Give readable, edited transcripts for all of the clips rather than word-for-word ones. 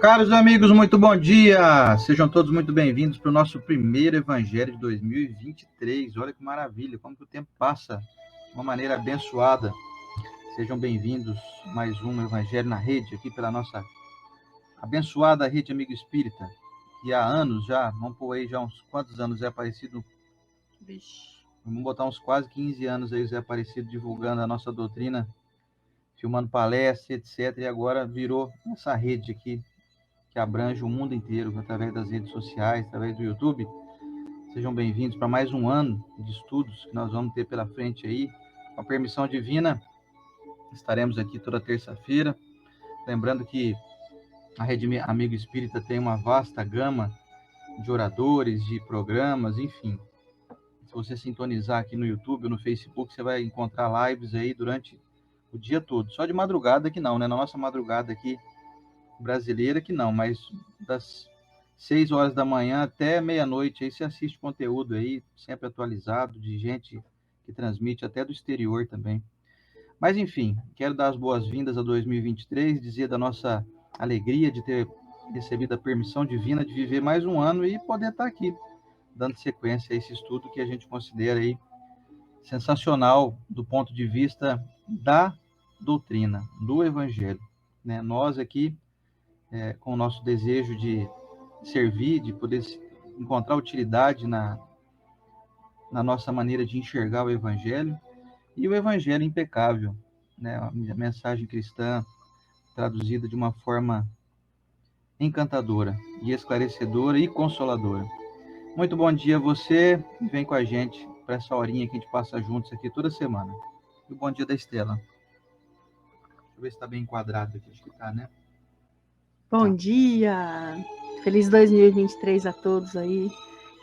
Caros amigos, muito bom dia! Sejam todos muito bem-vindos para o nosso primeiro Evangelho de 2023. Olha que maravilha, como que o tempo passa de uma maneira abençoada. Sejam bem-vindos a mais um Evangelho na Rede, aqui pela nossa abençoada Rede Amigo Espírita, que há anos já, vamos pôr aí já uns quantos anos é Aparecido? Vamos botar uns quase 15 anos aí o Zé Aparecido divulgando a nossa doutrina, filmando palestras, etc. E agora virou essa rede aqui, que abrange o mundo inteiro, através das redes sociais, através do YouTube. Sejam bem-vindos para mais um ano de estudos que nós vamos ter pela frente aí. Com a permissão divina, estaremos aqui toda terça-feira. Lembrando que a Rede Amigo Espírita tem uma vasta gama de oradores, de programas, enfim. Se você sintonizar aqui no YouTube ou no Facebook, você vai encontrar lives aí durante o dia todo. Só de madrugada que não, né? Na nossa madrugada aqui brasileira que não, mas das 6 horas da manhã até meia-noite aí você assiste conteúdo aí, sempre atualizado, de gente que transmite até do exterior também. Mas enfim, quero dar as boas-vindas a 2023, dizer da nossa alegria de ter recebido a permissão divina de viver mais um ano e poder estar aqui, dando sequência a esse estudo que a gente considera aí sensacional do ponto de vista da doutrina, do evangelho, né? Nós aqui com o nosso desejo de servir, de poder encontrar utilidade na nossa maneira de enxergar o Evangelho, e o Evangelho impecável, né? A mensagem cristã traduzida de uma forma encantadora, e esclarecedora e consoladora. Muito bom dia a você, vem com a gente para essa horinha que a gente passa juntos aqui toda semana. E o bom dia da Estela. Deixa eu ver se está bem enquadrado aqui, acho que está, né? Bom dia! Feliz 2023 a todos aí.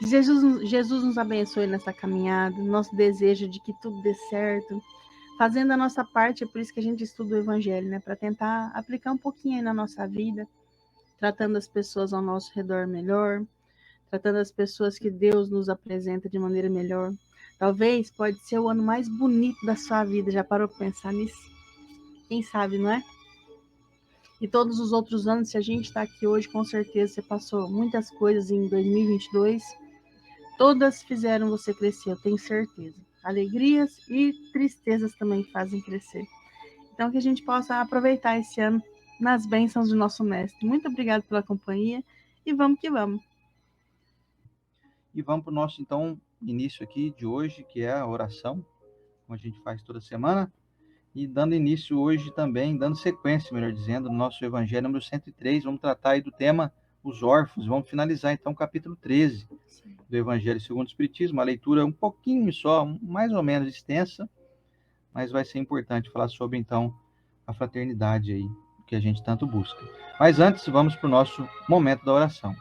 Jesus nos abençoe nessa caminhada, nosso desejo de que tudo dê certo. Fazendo a nossa parte, é por isso que a gente estuda o Evangelho, né? Para tentar aplicar um pouquinho aí na nossa vida, tratando as pessoas ao nosso redor melhor, tratando as pessoas que Deus nos apresenta de maneira melhor. Talvez pode ser o ano mais bonito da sua vida, já parou para pensar nisso? Quem sabe, não é? E todos os outros anos, se a gente está aqui hoje, com certeza você passou muitas coisas em 2022. Todas fizeram você crescer, eu tenho certeza. Alegrias e tristezas também fazem crescer. Então, que a gente possa aproveitar esse ano nas bênçãos do nosso mestre. Muito obrigada pela companhia e vamos que vamos. E vamos para o nosso, então, início aqui de hoje, que é a oração, como a gente faz toda semana. E dando início hoje também, dando sequência, melhor dizendo, no nosso Evangelho número 103, vamos tratar aí do tema os órfãos. Vamos finalizar então o capítulo 13 do Evangelho segundo o Espiritismo, uma leitura um pouquinho só, mais ou menos extensa, mas vai ser importante falar sobre então a fraternidade aí, que a gente tanto busca. Mas antes, vamos para o nosso momento da oração.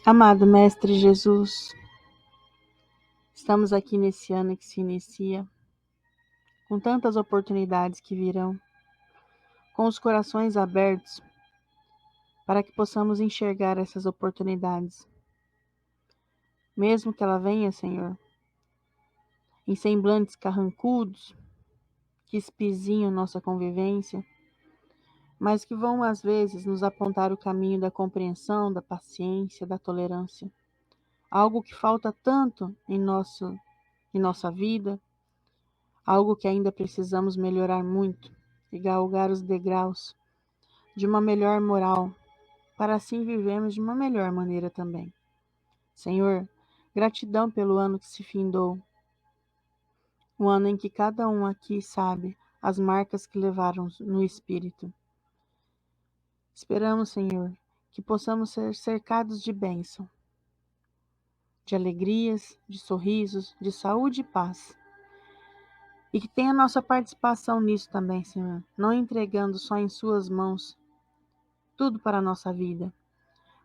Amado Mestre Jesus, estamos aqui nesse ano que se inicia, com tantas oportunidades que virão, com os corações abertos para que possamos enxergar essas oportunidades. Mesmo que ela venha, Senhor, em semblantes carrancudos, que espizinham nossa convivência, mas que vão às vezes nos apontar o caminho da compreensão, da paciência, da tolerância. Algo que falta tanto em nossa vida, algo que ainda precisamos melhorar muito e galgar os degraus de uma melhor moral, para assim vivermos de uma melhor maneira também. Senhor, gratidão pelo ano que se findou, um ano em que cada um aqui sabe as marcas que levaram no espírito. Esperamos, Senhor, que possamos ser cercados de bênção, de alegrias, de sorrisos, de saúde e paz. E que tenha nossa participação nisso também, Senhor, não entregando só em Suas mãos tudo para a nossa vida,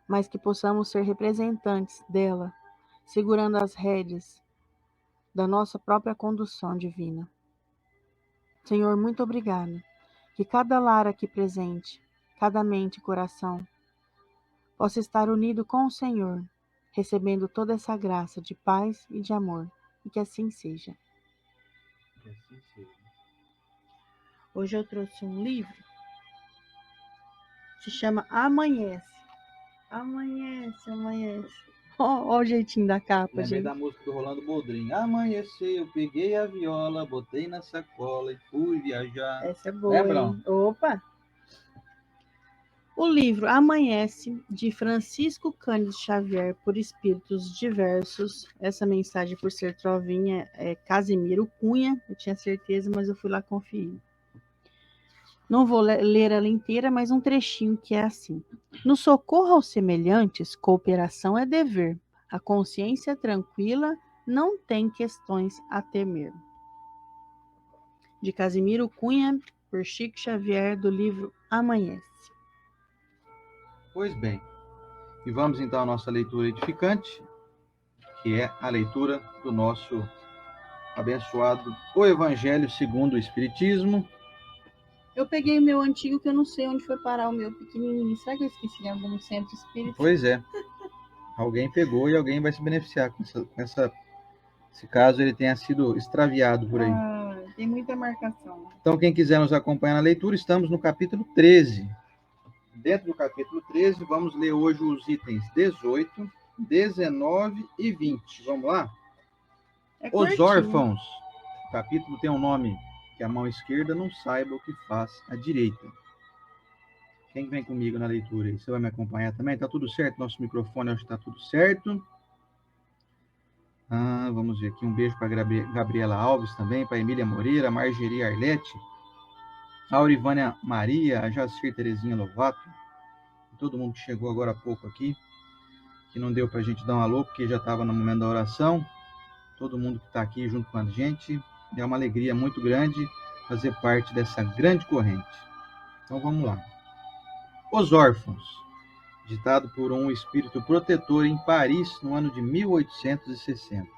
mas que possamos ser representantes dela, segurando as rédeas da nossa própria condução divina. Senhor, muito obrigado. Que cada lar aqui presente, cada mente e coração, possa estar unido com o Senhor recebendo toda essa graça de paz e de amor, e que assim seja. Que assim seja. Hoje eu trouxe um livro, se chama Amanhece. Amanhece, amanhece. Ó o jeitinho da capa, Lembrei gente. da música do Rolando Boldrin. Amanheceu, peguei a viola, botei na sacola e fui viajar. Essa é boa, Lembram? hein? Opa! O livro Amanhece, de Francisco Cândido Xavier, por espíritos diversos. Essa mensagem, por ser trovinha, é Casimiro Cunha. Eu tinha certeza, mas eu fui lá conferir. Não vou ler ela inteira, mas um trechinho que é assim. No socorro aos semelhantes, cooperação é dever. A consciência tranquila não tem questões a temer. De Casimiro Cunha, por Chico Xavier, do livro Amanhece. Pois bem, e vamos então à nossa leitura edificante, que é a leitura do nosso abençoado O Evangelho segundo o Espiritismo. Eu peguei o meu antigo, que eu não sei onde foi parar o meu pequenininho. Será que eu esqueci em algum centro espírita? Pois é, alguém pegou e alguém vai se beneficiar com esse caso ele tenha sido extraviado por aí. Tem muita marcação. Então, quem quiser nos acompanhar na leitura, estamos no capítulo 13. Dentro do capítulo 13, vamos ler hoje os itens 18, 19 e 20. Vamos lá? Os órfãos. O capítulo tem um nome que a mão esquerda não saiba o que faz a direita. Quem vem comigo na leitura aí? Você vai me acompanhar também? Tá tudo certo? Nosso microfone acho que tá tudo certo. Vamos ver aqui. Um beijo para Gabriela Alves também, para Emília Moreira, Margeri Arlete, Aurivânia Maria, a Jacir Terezinha Lovato, todo mundo que chegou agora há pouco aqui, que não deu para a gente dar um alô, porque já estava no momento da oração. Todo mundo que está aqui junto com a gente. É uma alegria muito grande fazer parte dessa grande corrente. Então vamos lá. Os Órfãos, ditado por um espírito protetor em Paris no ano de 1860.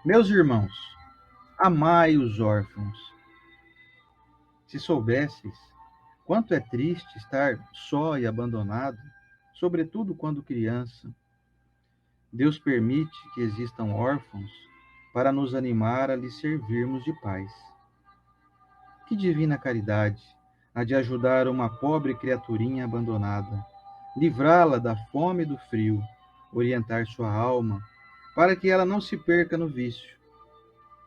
Meus irmãos, amai os órfãos. Se soubesseis quanto é triste estar só e abandonado, sobretudo quando criança, Deus permite que existam órfãos para nos animar a lhes servirmos de pais. Que divina caridade a de ajudar uma pobre criaturinha abandonada, livrá-la da fome e do frio, orientar sua alma, para que ela não se perca no vício.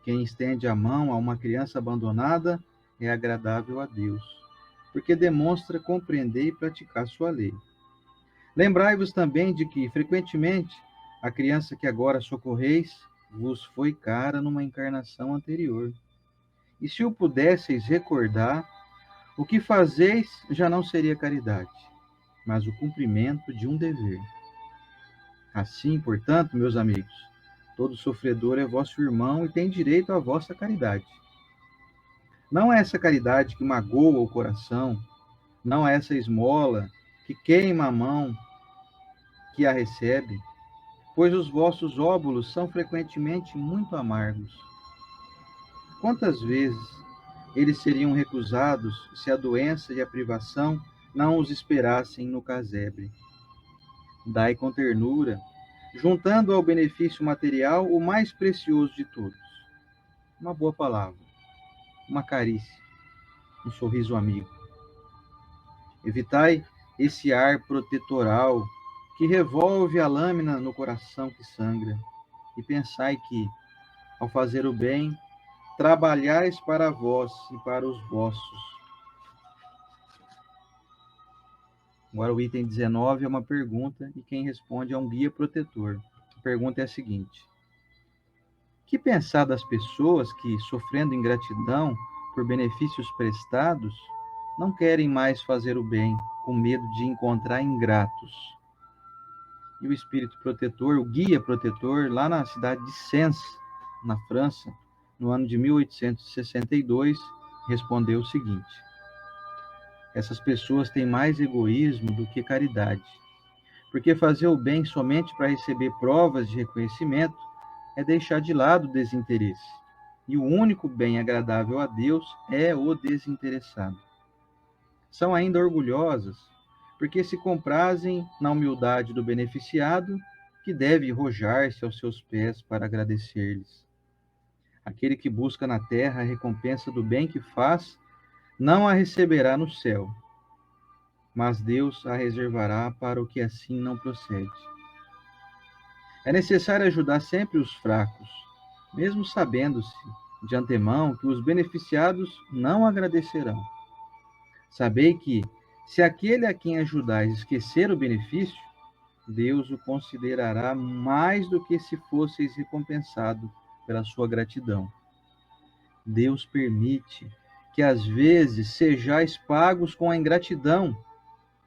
Quem estende a mão a uma criança abandonada é agradável a Deus, porque demonstra compreender e praticar sua lei. Lembrai-vos também de que, frequentemente, a criança que agora socorreis vos foi cara numa encarnação anterior. E se o pudesseis recordar, o que fazeis já não seria caridade, mas o cumprimento de um dever. Assim, portanto, meus amigos, todo sofredor é vosso irmão e tem direito à vossa caridade. Não é essa caridade que magoa o coração, não é essa esmola que queima a mão que a recebe, pois os vossos óbolos são frequentemente muito amargos. Quantas vezes eles seriam recusados se a doença e a privação não os esperassem no casebre? Dai com ternura, juntando ao benefício material o mais precioso de todos. Uma boa palavra, uma carícia, um sorriso amigo. Evitai esse ar protetoral que revolve a lâmina no coração que sangra, e pensai que, ao fazer o bem, trabalhais para vós e para os vossos. Agora o item 19 é uma pergunta e quem responde é um guia protetor. A pergunta é a seguinte: que pensar das pessoas que, sofrendo ingratidão por benefícios prestados, não querem mais fazer o bem, com medo de encontrar ingratos? E o espírito protetor, o guia protetor, lá na cidade de Sens, na França, no ano de 1862, respondeu o seguinte: essas pessoas têm mais egoísmo do que caridade, porque fazer o bem somente para receber provas de reconhecimento é deixar de lado o desinteresse. E o único bem agradável a Deus é o desinteressado. São ainda orgulhosas, porque se comprazem na humildade do beneficiado, que deve rojar-se aos seus pés para agradecer-lhes. Aquele que busca na terra a recompensa do bem que faz, não a receberá no céu, mas Deus a reservará para o que assim não procede. É necessário ajudar sempre os fracos, mesmo sabendo-se de antemão que os beneficiados não agradecerão. Sabei que, se aquele a quem ajudais esquecer o benefício, Deus o considerará mais do que se fosseis recompensado pela sua gratidão. Deus permite que às vezes sejais pagos com a ingratidão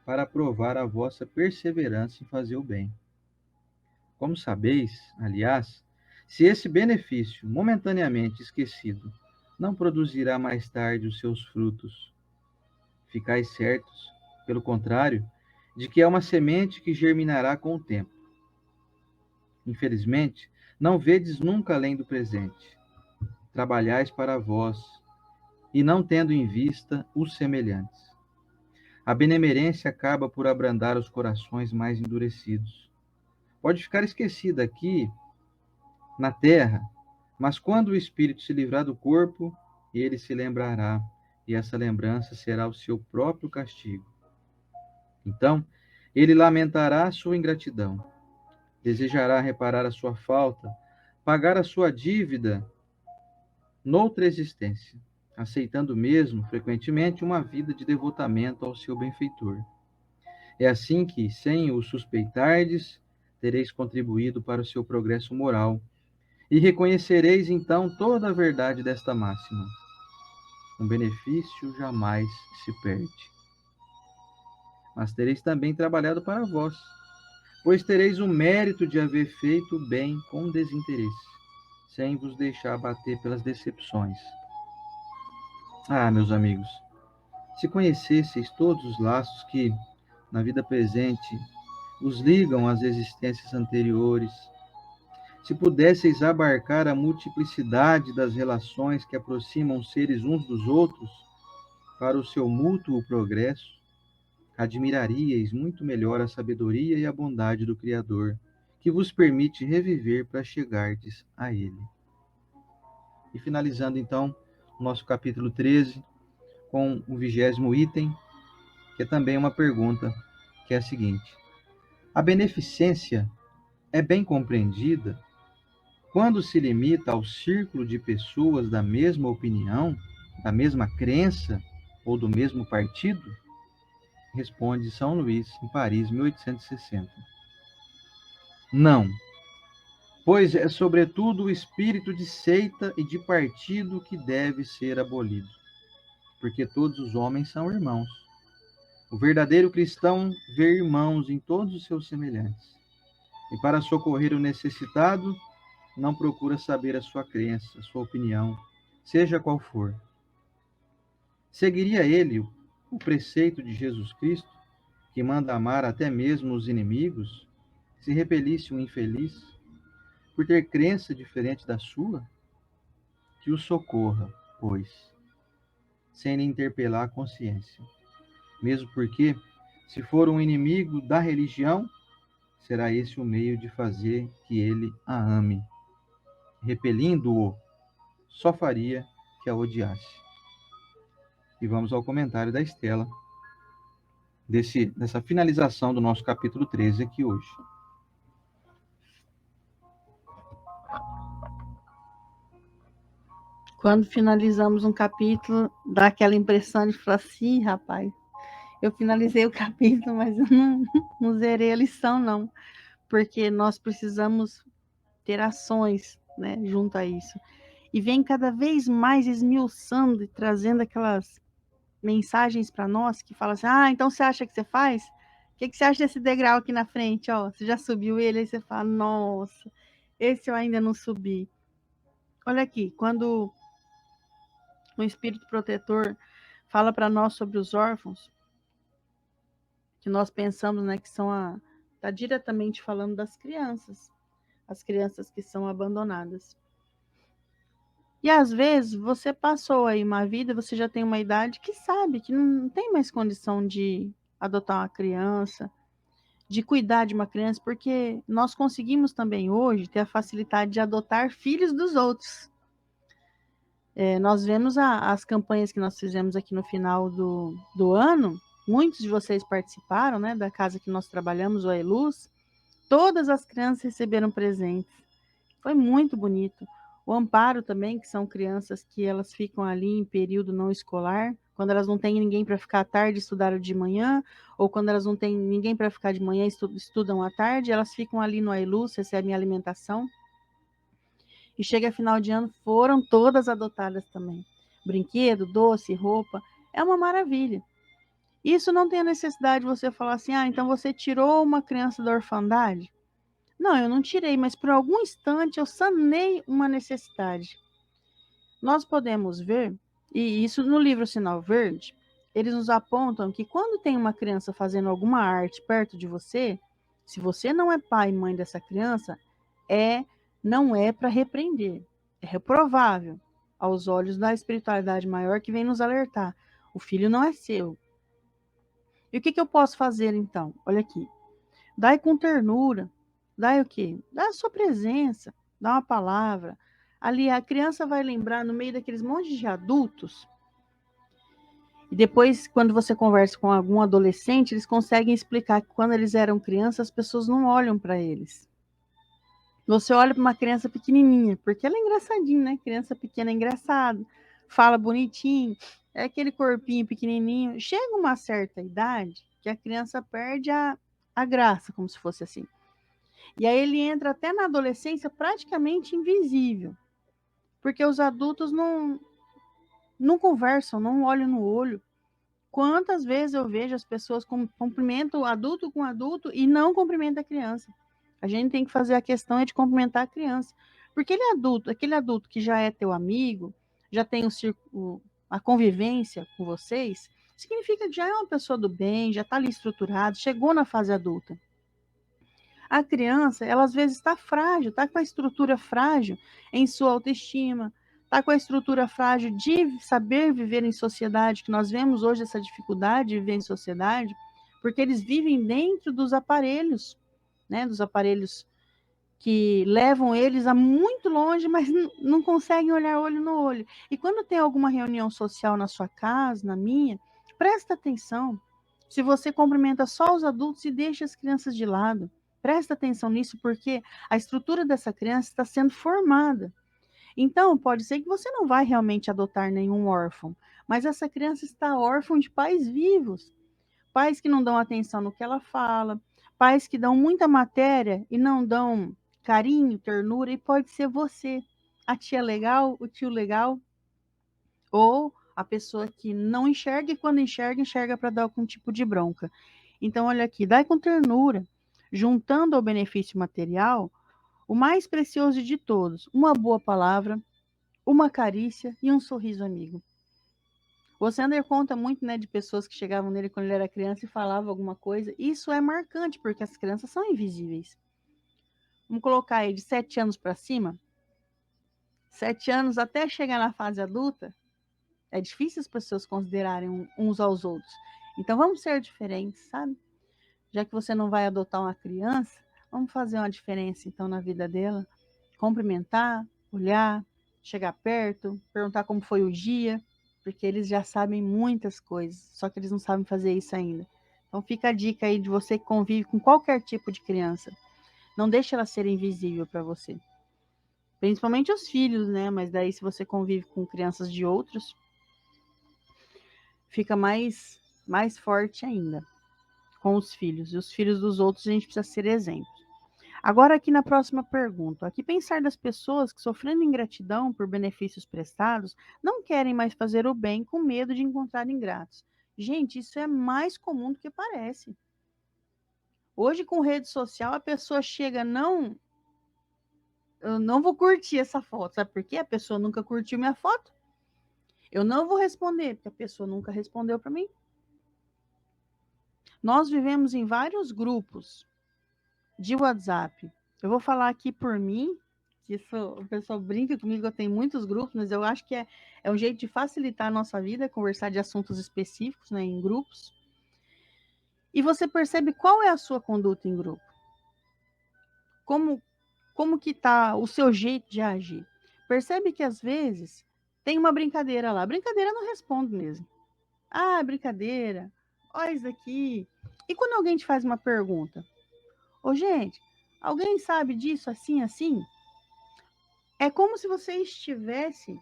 para provar a vossa perseverança em fazer o bem. Como sabeis, aliás, se esse benefício momentaneamente esquecido não produzirá mais tarde os seus frutos, ficais certos, pelo contrário, de que é uma semente que germinará com o tempo. Infelizmente, não vedes nunca além do presente. Trabalhais para vós, e não tendo em vista os semelhantes. A benemerência acaba por abrandar os corações mais endurecidos. Pode ficar esquecida aqui, na terra, mas quando o espírito se livrar do corpo, ele se lembrará, e essa lembrança será o seu próprio castigo. Então, ele lamentará a sua ingratidão, desejará reparar a sua falta, pagar a sua dívida noutra existência, aceitando mesmo, frequentemente, uma vida de devotamento ao seu benfeitor. É assim que, sem o suspeitardes, tereis contribuído para o seu progresso moral, e reconhecereis então toda a verdade desta máxima: um benefício jamais se perde. Mas tereis também trabalhado para vós, pois tereis o mérito de haver feito o bem com desinteresse, sem vos deixar abater pelas decepções. Ah, meus amigos, se conhecesseis todos os laços que, na vida presente, os ligam às existências anteriores, se pudesseis abarcar a multiplicidade das relações que aproximam os seres uns dos outros para o seu mútuo progresso, admiraríeis muito melhor a sabedoria e a bondade do Criador, que vos permite reviver para chegardes a Ele. E finalizando, então, o nosso capítulo 13, com o 20º item, que é também uma pergunta, que é a seguinte: a beneficência é bem compreendida quando se limita ao círculo de pessoas da mesma opinião, da mesma crença ou do mesmo partido? Responde São Luís, em Paris, 1860. Não, pois é sobretudo o espírito de seita e de partido que deve ser abolido, porque todos os homens são irmãos. O verdadeiro cristão vê irmãos em todos os seus semelhantes, e para socorrer o necessitado, não procura saber a sua crença, a sua opinião, seja qual for. Seguiria ele o preceito de Jesus Cristo, que manda amar até mesmo os inimigos, se repelisse um infeliz, por ter crença diferente da sua? Que o socorra, pois, sem lhe interpelar a consciência. Mesmo porque, se for um inimigo da religião, será esse o meio de fazer que ele a ame. Repelindo-o, só faria que a odiasse. E vamos ao comentário da Estela, dessa finalização do nosso capítulo 13 aqui hoje. Quando finalizamos um capítulo, dá aquela impressão de falar assim, rapaz, eu finalizei o capítulo, mas eu não zerei a lição, não. Porque nós precisamos ter ações, né, junto a isso. E vem cada vez mais esmiuçando e trazendo aquelas mensagens para nós que falam assim, então você acha que você faz? O que você acha desse degrau aqui na frente? Ó, você já subiu ele? Aí você fala, nossa, esse eu ainda não subi. Olha aqui, quando o Espírito Protetor fala para nós sobre os órfãos, que nós pensamos, né, que está diretamente falando das crianças, as crianças que são abandonadas. E às vezes você passou aí uma vida, você já tem uma idade que sabe que não tem mais condição de adotar uma criança, de cuidar de uma criança, porque nós conseguimos também hoje ter a facilidade de adotar filhos dos outros. Nós vemos as campanhas que nós fizemos aqui no final do ano, muitos de vocês participaram, né, da casa que nós trabalhamos, o Ailuz, todas as crianças receberam presentes, foi muito bonito. O Amparo também, que são crianças que elas ficam ali em período não escolar, quando elas não têm ninguém para ficar à tarde, estudaram de manhã, ou quando elas não têm ninguém para ficar de manhã, estudam à tarde, elas ficam ali no Ailuz, recebem alimentação. E chega final de ano, foram todas adotadas também. Brinquedo, doce, roupa, é uma maravilha. Isso não tem a necessidade de você falar assim, então você tirou uma criança da orfandade? Não, eu não tirei, mas por algum instante eu sanei uma necessidade. Nós podemos ver, e isso no livro Sinal Verde, eles nos apontam que quando tem uma criança fazendo alguma arte perto de você, se você não é pai e mãe dessa criança, não é para repreender, é reprovável aos olhos da espiritualidade maior que vem nos alertar. O filho não é seu. E o que eu posso fazer então? Olha aqui. Dai com ternura. Dai o quê? Dá a sua presença. Dá uma palavra. Ali a criança vai lembrar no meio daqueles montes de adultos. E depois, quando você conversa com algum adolescente, eles conseguem explicar que quando eles eram crianças, as pessoas não olham para eles. Você olha para uma criança pequenininha, porque ela é engraçadinha, né? Criança pequena é engraçado, fala bonitinho, é aquele corpinho pequenininho. Chega uma certa idade que a criança perde a graça, como se fosse assim. E aí ele entra até na adolescência praticamente invisível, porque os adultos não conversam, não olham no olho. Quantas vezes eu vejo as pessoas cumprimentam o adulto com adulto e não cumprimentam a criança? A gente tem que fazer a questão de cumprimentar a criança. Porque aquele adulto que já é teu amigo, já tem a convivência com vocês, significa que já é uma pessoa do bem, já está ali estruturado, chegou na fase adulta. A criança, ela às vezes está frágil, está com a estrutura frágil em sua autoestima, está com a estrutura frágil de saber viver em sociedade, que nós vemos hoje essa dificuldade de viver em sociedade, porque eles vivem dentro dos aparelhos, né, dos aparelhos que levam eles a muito longe, mas não conseguem olhar olho no olho. E quando tem alguma reunião social na sua casa, na minha, presta atenção. Se você cumprimenta só os adultos e deixa as crianças de lado, presta atenção nisso, porque a estrutura dessa criança está sendo formada. Então, pode ser que você não vai realmente adotar nenhum órfão, mas essa criança está órfã de pais vivos. Pais que não dão atenção no que ela fala, pais que dão muita matéria e não dão carinho, ternura, e pode ser você, a tia legal, o tio legal, ou a pessoa que não enxerga e quando enxerga, enxerga para dar algum tipo de bronca. Então, olha aqui, dai com ternura, juntando ao benefício material o mais precioso de todos, uma boa palavra, uma carícia e um sorriso amigo. O Sander conta muito, né, de pessoas que chegavam nele quando ele era criança e falavam alguma coisa. Isso é marcante, porque as crianças são invisíveis. Vamos colocar aí de 7 anos para cima. 7 anos até chegar na fase adulta, é difícil as pessoas considerarem uns aos outros. Então vamos ser diferentes, sabe? Já que você não vai adotar uma criança, vamos fazer uma diferença então na vida dela. Cumprimentar, olhar, chegar perto, perguntar como foi o dia, porque eles já sabem muitas coisas, só que eles não sabem fazer isso ainda. Então fica a dica aí de você que convive com qualquer tipo de criança. Não deixe ela ser invisível para você. Principalmente os filhos, né? Mas daí se você convive com crianças de outros, fica mais forte ainda com os filhos. E os filhos dos outros a gente precisa ser exemplo. Agora aqui na próxima pergunta, aqui pensar das pessoas que sofrendo ingratidão por benefícios prestados não querem mais fazer o bem com medo de encontrar ingratos. Gente, isso é mais comum do que parece. Hoje com rede social a pessoa chega, eu não vou curtir essa foto, sabe por quê? A pessoa nunca curtiu minha foto. Eu não vou responder, porque a pessoa nunca respondeu para mim. Nós vivemos em vários grupos de WhatsApp. Eu vou falar aqui por mim, que o pessoal brinca comigo, eu tenho muitos grupos, mas eu acho que é um jeito de facilitar a nossa vida, conversar de assuntos específicos, né, em grupos. E você percebe qual é a sua conduta em grupo. Como que tá o seu jeito de agir. Percebe que às vezes tem uma brincadeira lá. Brincadeira não responde mesmo. Ah, brincadeira. Olha isso aqui. E quando alguém te faz uma pergunta? Ô, gente, alguém sabe disso assim, assim? É como se você estivesse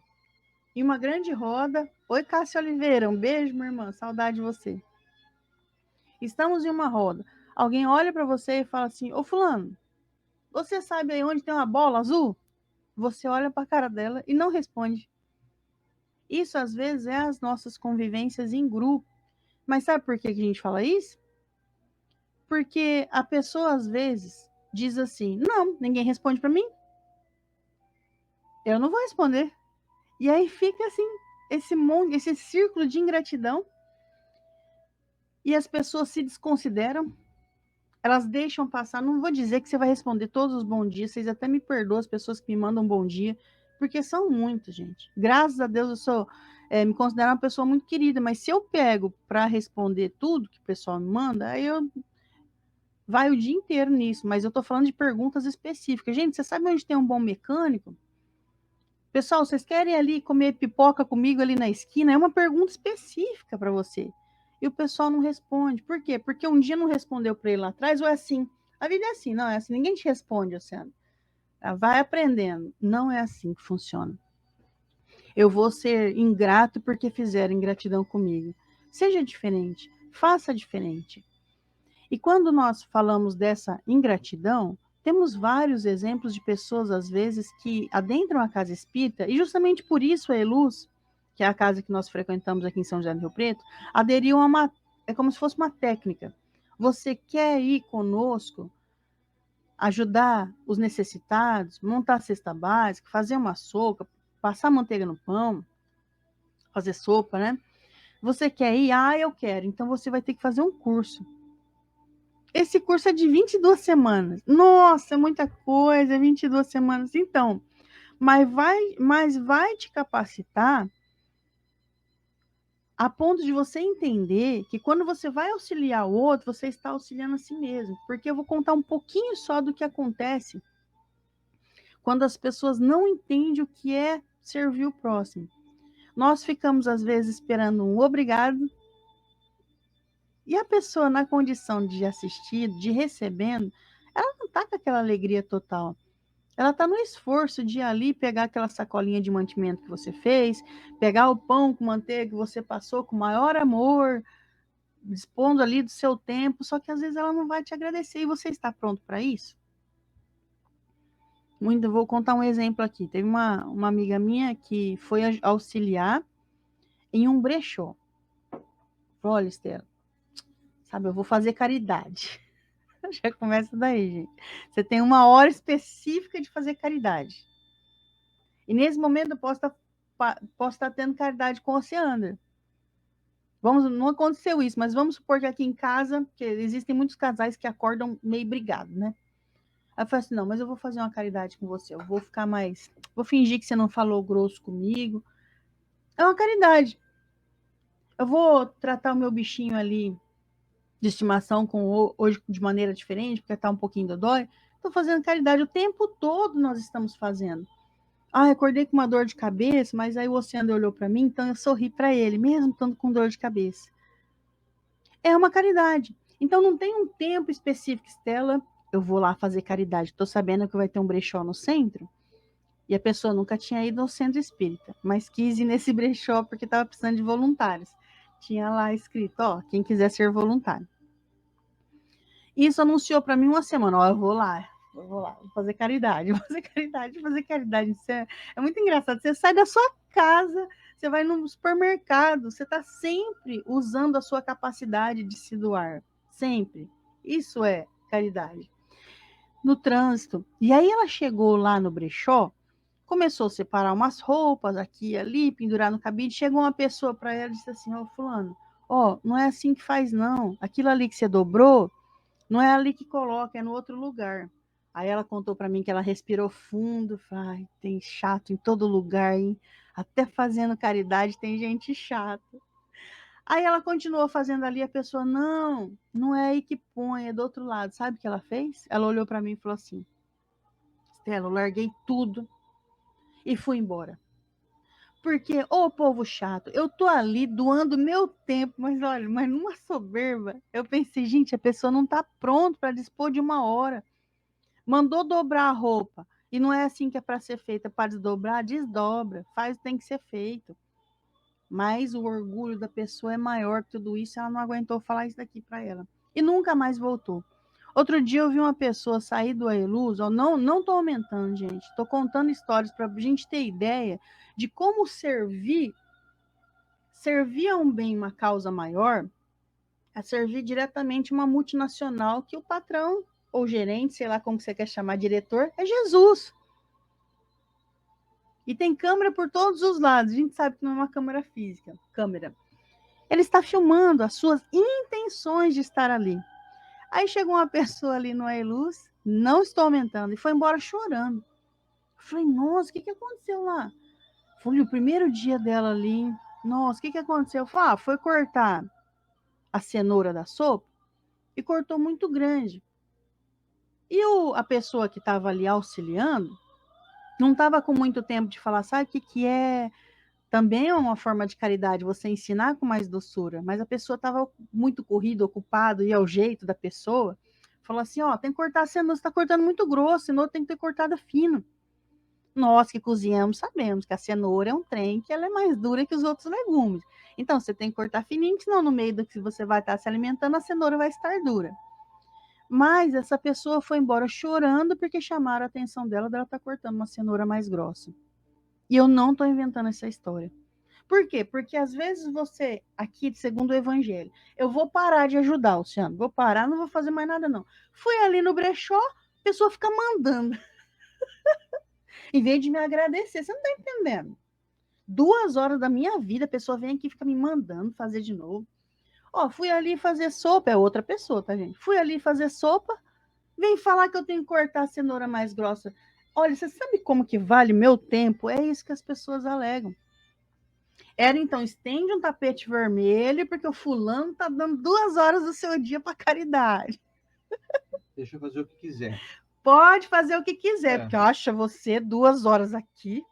em uma grande roda. Oi, Cássia Oliveira, um beijo, minha irmã, saudade de você. Estamos em uma roda. Alguém olha para você e fala assim: ô, fulano, você sabe aí onde tem uma bola azul? Você olha para a cara dela e não responde. Isso, às vezes, é as nossas convivências em grupo. Mas sabe por que a gente fala isso? Porque a pessoa, às vezes, diz assim: não, ninguém responde para mim. Eu não vou responder. E aí fica assim, esse círculo de ingratidão. E as pessoas se desconsideram. Elas deixam passar. Não vou dizer que você vai responder todos os bons dias. Vocês até me perdoam as pessoas que me mandam bom dia. Porque são muitos, gente. Graças a Deus eu sou... me considero uma pessoa muito querida. Mas se eu pego para responder tudo que o pessoal me manda, aí eu... vai o dia inteiro nisso. Mas eu tô falando de perguntas específicas. Gente, você sabe onde tem um bom mecânico? Pessoal, vocês querem ali comer pipoca comigo ali na esquina? É uma pergunta específica para você. E o pessoal não responde. Por quê? Porque um dia não respondeu para ele lá atrás, ou é assim. A vida é assim, não é assim. Ninguém te responde, Oceano. Vai aprendendo. Não é assim que funciona. Eu vou ser ingrato porque fizeram ingratidão comigo. Seja diferente. Faça diferente. E quando nós falamos dessa ingratidão, temos vários exemplos de pessoas, às vezes, que adentram a casa espírita, e justamente por isso a Eluz, que é a casa que nós frequentamos aqui em São José do Rio Preto, aderiu a uma... é como se fosse uma técnica. Você quer ir conosco, ajudar os necessitados, montar a cesta básica, fazer uma sopa, passar manteiga no pão, fazer sopa, né? Você quer ir? Ah, eu quero. Então você vai ter que fazer um curso. Esse curso é de 22 semanas. Nossa, é muita coisa, 22 semanas. Então, mas vai te capacitar a ponto de você entender que quando você vai auxiliar o outro, você está auxiliando a si mesmo. Porque eu vou contar um pouquinho só do que acontece quando as pessoas não entendem o que é servir o próximo. Nós ficamos, às vezes, esperando um obrigado, e a pessoa, na condição de assistir, de recebendo, ela não está com aquela alegria total. Ela está no esforço de ir ali pegar aquela sacolinha de mantimento que você fez, pegar o pão com manteiga que você passou com maior amor, dispondo ali do seu tempo, só que às vezes ela não vai te agradecer. E você está pronto para isso? Vou contar um exemplo aqui. Teve uma amiga minha que foi auxiliar em um brechó. Olha, Estela, sabe, eu vou fazer caridade. Já começa daí, gente. Você tem uma hora específica de fazer caridade. E nesse momento eu posso estar tendo caridade com o Oceander. Não aconteceu isso, mas vamos supor que aqui em casa, que existem muitos casais que acordam meio brigados, né? Aí eu falei assim, não, mas eu vou fazer uma caridade com você, eu vou ficar mais... Vou fingir que você não falou grosso comigo. É uma caridade. Eu vou tratar o meu bichinho ali de estimação hoje de maneira diferente, porque tá um pouquinho dodói. Estou fazendo caridade o tempo todo, nós estamos fazendo. Ah, acordei com uma dor de cabeça, mas aí o Oceano olhou para mim, então eu sorri para ele, mesmo estando com dor de cabeça. É uma caridade. Então não tem um tempo específico, Estela, eu vou lá fazer caridade. Estou sabendo que vai ter um brechó no centro, e a pessoa nunca tinha ido ao centro espírita, mas quis ir nesse brechó porque estava precisando de voluntários. Tinha lá escrito, ó, quem quiser ser voluntário. Isso anunciou para mim uma semana, ó, eu vou lá, vou fazer caridade, vou fazer caridade. Isso é muito engraçado. Você sai da sua casa, você vai no supermercado, você está sempre usando a sua capacidade de se doar. Sempre. Isso é caridade. No trânsito. E aí ela chegou lá no brechó, começou a separar umas roupas aqui e ali, pendurar no cabide. Chegou uma pessoa para ela e disse assim, ó, fulano, ó, não é assim que faz não. Aquilo ali que você dobrou, não é ali que coloca, é no outro lugar. Aí ela contou para mim que ela respirou fundo. Ai, tem chato em todo lugar, hein? Até fazendo caridade tem gente chata. Aí ela continuou fazendo ali, a pessoa, não é aí que põe, é do outro lado. Sabe o que ela fez? Ela olhou para mim e falou assim, Stella, eu larguei tudo e fui embora. Porque, ô povo chato, eu tô ali doando meu tempo, mas olha, mas numa soberba, eu pensei, gente, a pessoa não tá pronta para dispor de 1 hora. Mandou dobrar a roupa, e não é assim que é para ser feita, para desdobrar, desdobra, faz o que tem que ser feito. Mas o orgulho da pessoa é maior que tudo isso, ela não aguentou falar isso daqui para ela. E nunca mais voltou. Outro dia eu vi uma pessoa sair do Ailuz, não estou aumentando, gente, estou contando histórias para a gente ter ideia de como servir a um bem, uma causa maior, a servir diretamente uma multinacional que o patrão ou gerente, sei lá como você quer chamar, diretor, é Jesus. E tem câmera por todos os lados. A gente sabe que não é uma câmera física. Ele está filmando as suas intenções de estar ali. Aí chegou uma pessoa ali no Ailuz, não estou aumentando, e foi embora chorando. Eu falei, nossa, o que aconteceu lá? Foi o primeiro dia dela ali. Nossa, o que aconteceu? Eu falei, foi cortar a cenoura da sopa e cortou muito grande. E a pessoa que estava ali auxiliando não estava com muito tempo de falar, sabe o que é? Também é uma forma de caridade, você ensinar com mais doçura, mas a pessoa estava muito corrida, ocupada, e ao jeito da pessoa, falou assim, ó, tem que cortar a cenoura, você está cortando muito grosso, a cenoura tem que ter cortada fino. Nós que cozinhamos sabemos que a cenoura é um trem que ela é mais dura que os outros legumes. Então, você tem que cortar fininho, senão no meio do que você vai estar se alimentando, a cenoura vai estar dura. Mas essa pessoa foi embora chorando porque chamaram a atenção dela estar cortando uma cenoura mais grossa. E eu não estou inventando essa história. Por quê? Porque às vezes você, aqui, segundo o evangelho, eu vou parar de ajudar, Luciano, vou parar, não vou fazer mais nada, não. Fui ali no brechó, a pessoa fica mandando. Em vez de me agradecer, você não está entendendo. 2 horas da minha vida, a pessoa vem aqui e fica me mandando fazer de novo. Ó, fui ali fazer sopa, é outra pessoa, tá, gente? Fui ali fazer sopa, vem falar que eu tenho que cortar a cenoura mais grossa. Olha, você sabe como que vale meu tempo? É isso que as pessoas alegam. Era então, estende um tapete vermelho, porque o fulano tá dando 2 horas do seu dia para caridade. Deixa eu fazer o que quiser. Pode fazer o que quiser, porque acha você 2 horas aqui.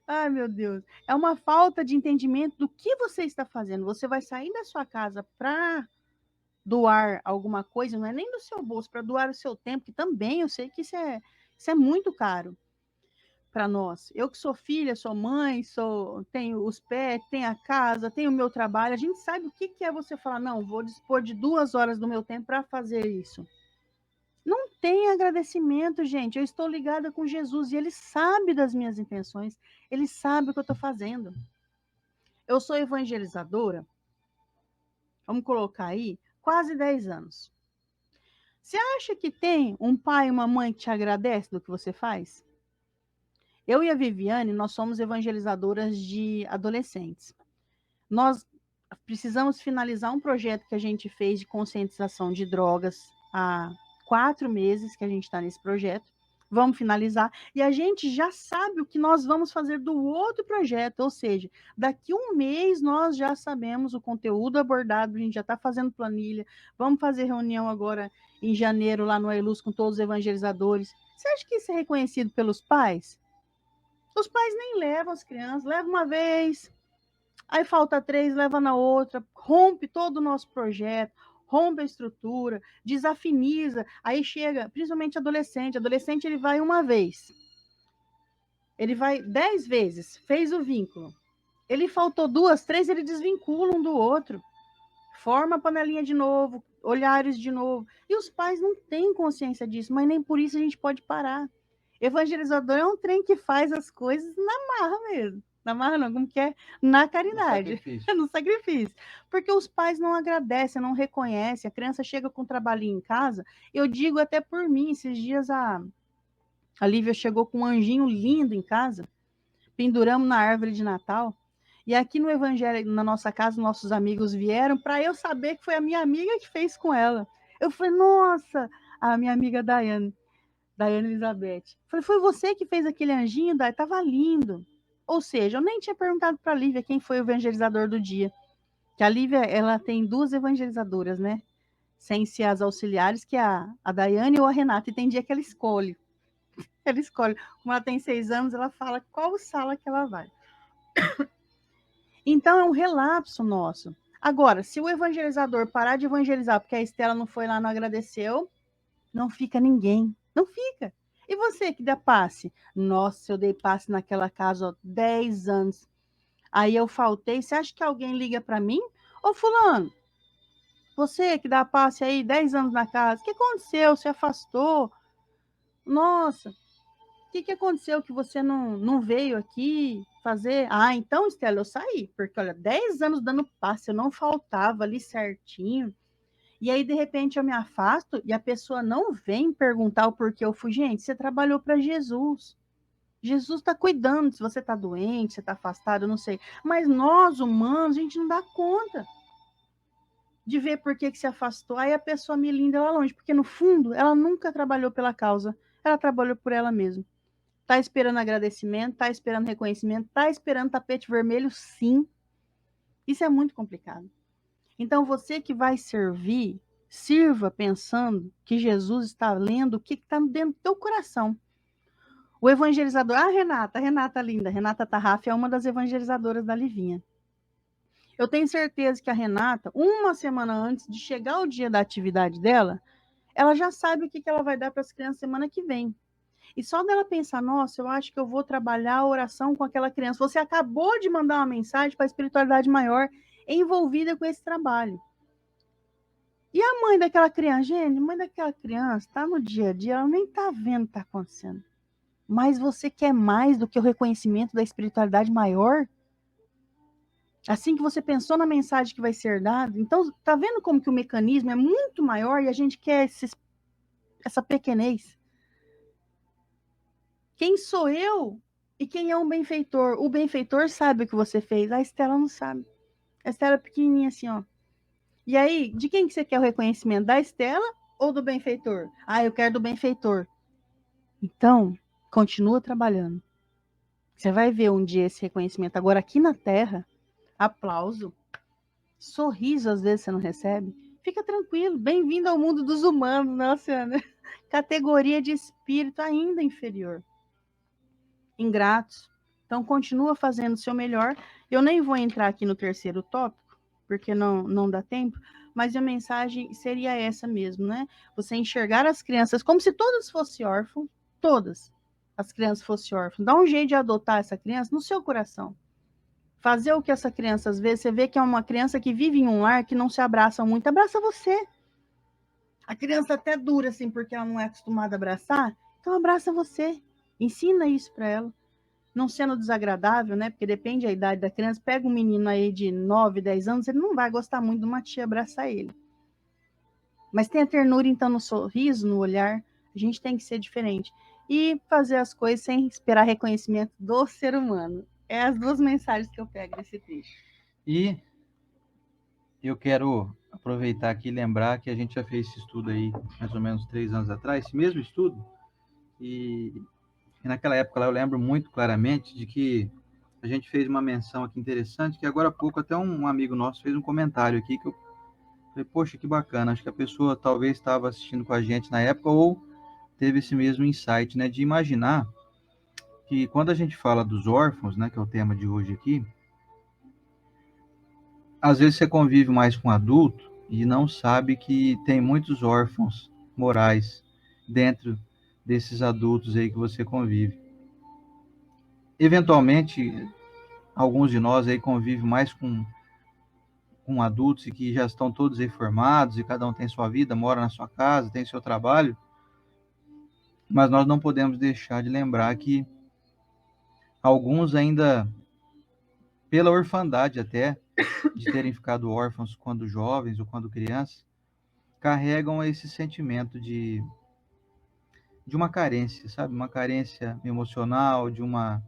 Ai, meu Deus. É uma falta de entendimento do que você está fazendo. Você vai sair da sua casa para doar alguma coisa, não é nem do seu bolso, para doar o seu tempo, que também eu sei que isso é muito caro para nós. Eu que sou filha, sou mãe, tenho os pets, tenho a casa, tenho o meu trabalho. A gente sabe o que é você falar, não, vou dispor de 2 horas do meu tempo para fazer isso. Não tem agradecimento, gente. Eu estou ligada com Jesus e Ele sabe das minhas intenções. Ele sabe o que eu estou fazendo. Eu sou evangelizadora, vamos colocar aí, quase 10 anos. Você acha que tem um pai e uma mãe que te agradece do que você faz? Eu e a Viviane, nós somos evangelizadoras de adolescentes. Nós precisamos finalizar um projeto que a gente fez de conscientização de drogas há 4 meses que a gente está nesse projeto. Vamos finalizar. E a gente já sabe o que nós vamos fazer do outro projeto, ou seja, daqui 1 mês nós já sabemos o conteúdo abordado, a gente já está fazendo planilha, vamos fazer reunião agora em janeiro lá no Ailuz com todos os evangelizadores. Você acha que isso é reconhecido pelos pais? Os pais nem levam as crianças, levam uma vez, aí falta 3, leva na outra, rompe todo o nosso projeto, rompe a estrutura, desafiniza, aí chega, principalmente adolescente ele vai uma vez, ele vai 10 vezes, fez o vínculo, ele faltou 2, 3, ele desvincula um do outro, forma a panelinha de novo, olhares de novo, e os pais não têm consciência disso, mas nem por isso a gente pode parar. Evangelizador é um trem que faz as coisas na marra mesmo. Na marra não, como que é? Na caridade. No sacrifício. Porque os pais não agradecem, não reconhecem. A criança chega com um trabalhinho em casa. Eu digo até por mim, esses dias a Lívia chegou com um anjinho lindo em casa. Penduramos na árvore de Natal. E aqui no Evangelho, na nossa casa, nossos amigos vieram para eu saber que foi a minha amiga que fez com ela. Eu falei, nossa, a minha amiga Daiane Elizabeth. Falei, foi você que fez aquele anjinho, Dai? Tava lindo. Ou seja, eu nem tinha perguntado para a Lívia quem foi o evangelizador do dia. Que a Lívia, ela tem 2 evangelizadoras, né? Sem ser as auxiliares, que é a Daiane ou a Renata. E tem dia que ela escolhe. Ela escolhe. Como ela tem 6 anos, ela fala qual sala que ela vai. Então, é um relapso nosso. Agora, se o evangelizador parar de evangelizar porque a Estela não foi lá, não agradeceu, não fica ninguém. Não fica. E você que dá passe? Nossa, eu dei passe naquela casa, ó, 10 anos. Aí eu faltei. Você acha que alguém liga para mim? Ô, fulano, você que dá passe aí 10 anos na casa, o que aconteceu? Você afastou? Nossa, o que aconteceu que você não veio aqui fazer? Ah, então, Estela, eu saí, porque olha, 10 anos dando passe, eu não faltava ali certinho. E aí, de repente, eu me afasto e a pessoa não vem perguntar o porquê eu fui. Gente, você trabalhou para Jesus. Jesus está cuidando se você está doente, se está afastado, eu não sei. Mas nós, humanos, a gente não dá conta de ver por que se afastou. Aí a pessoa me linda lá longe, porque no fundo, ela nunca trabalhou pela causa. Ela trabalhou por ela mesma. Tá esperando agradecimento, tá esperando reconhecimento, tá esperando tapete vermelho, sim. Isso é muito complicado. Então, você que vai servir, sirva pensando que Jesus está lendo o que está dentro do teu coração. O evangelizador, a Renata linda, Renata Tarraf é uma das evangelizadoras da Livinha. Eu tenho certeza que a Renata, uma semana antes de chegar o dia da atividade dela, ela já sabe o que ela vai dar para as crianças semana que vem. E só dela pensar, nossa, eu acho que eu vou trabalhar a oração com aquela criança. Você acabou de mandar uma mensagem para a espiritualidade maior envolvida com esse trabalho. E a mãe daquela criança, gente, a mãe daquela criança está no dia a dia, ela nem está vendo o que está acontecendo. Mas você quer mais do que o reconhecimento da espiritualidade maior? Assim que você pensou na mensagem que vai ser dada, então tá vendo como que o mecanismo é muito maior e a gente quer essa pequenez? Quem sou eu e quem é um benfeitor? O benfeitor sabe o que você fez, a Estela não sabe. A Estela é pequenininha assim, ó. E aí, de quem que você quer o reconhecimento? Da Estela ou do benfeitor? Ah, eu quero do benfeitor. Então, continua trabalhando. Você vai ver um dia esse reconhecimento. Agora, aqui na Terra, aplauso, sorriso às vezes você não recebe. Fica tranquilo, bem-vindo ao mundo dos humanos, nossa, né? Categoria de espírito ainda inferior. Ingratos. Então, continua fazendo o seu melhor. Eu nem vou entrar aqui no terceiro tópico, porque não dá tempo, mas a mensagem seria essa mesmo, né? Você enxergar as crianças como se todas fossem órfãos, todas as crianças fossem órfãos. Dá um jeito de adotar essa criança no seu coração. Fazer o que essa criança, às vezes, você vê que é uma criança que vive em um lar que não se abraça muito, abraça você. A criança até dura, assim, porque ela não é acostumada a abraçar, então abraça você. Ensina isso para ela. Não sendo desagradável, né? Porque depende da idade da criança. Pega um menino aí de 9, 10 anos, ele não vai gostar muito de uma tia abraçar ele. Mas tem a ternura, então, no sorriso, no olhar. A gente tem que ser diferente. E fazer as coisas sem esperar reconhecimento do ser humano. É as 2 mensagens que eu pego desse trecho. E eu quero aproveitar aqui e lembrar que a gente já fez esse estudo aí, mais ou menos 3 anos atrás, esse mesmo estudo, e naquela época lá eu lembro muito claramente de que a gente fez uma menção aqui interessante, que agora há pouco até um amigo nosso fez um comentário aqui, que eu falei, poxa, que bacana, acho que a pessoa talvez estava assistindo com a gente na época, ou teve esse mesmo insight, né, de imaginar que quando a gente fala dos órfãos, né, que é o tema de hoje aqui, às vezes você convive mais com adulto e não sabe que tem muitos órfãos morais dentro desses adultos aí que você convive. Eventualmente, alguns de nós aí convivem mais com adultos e que já estão todos aí formados e cada um tem sua vida, mora na sua casa, tem seu trabalho, mas nós não podemos deixar de lembrar que alguns ainda, pela orfandade até, de terem ficado órfãos quando jovens ou quando crianças, carregam esse sentimento de uma carência, sabe? Uma carência emocional, de uma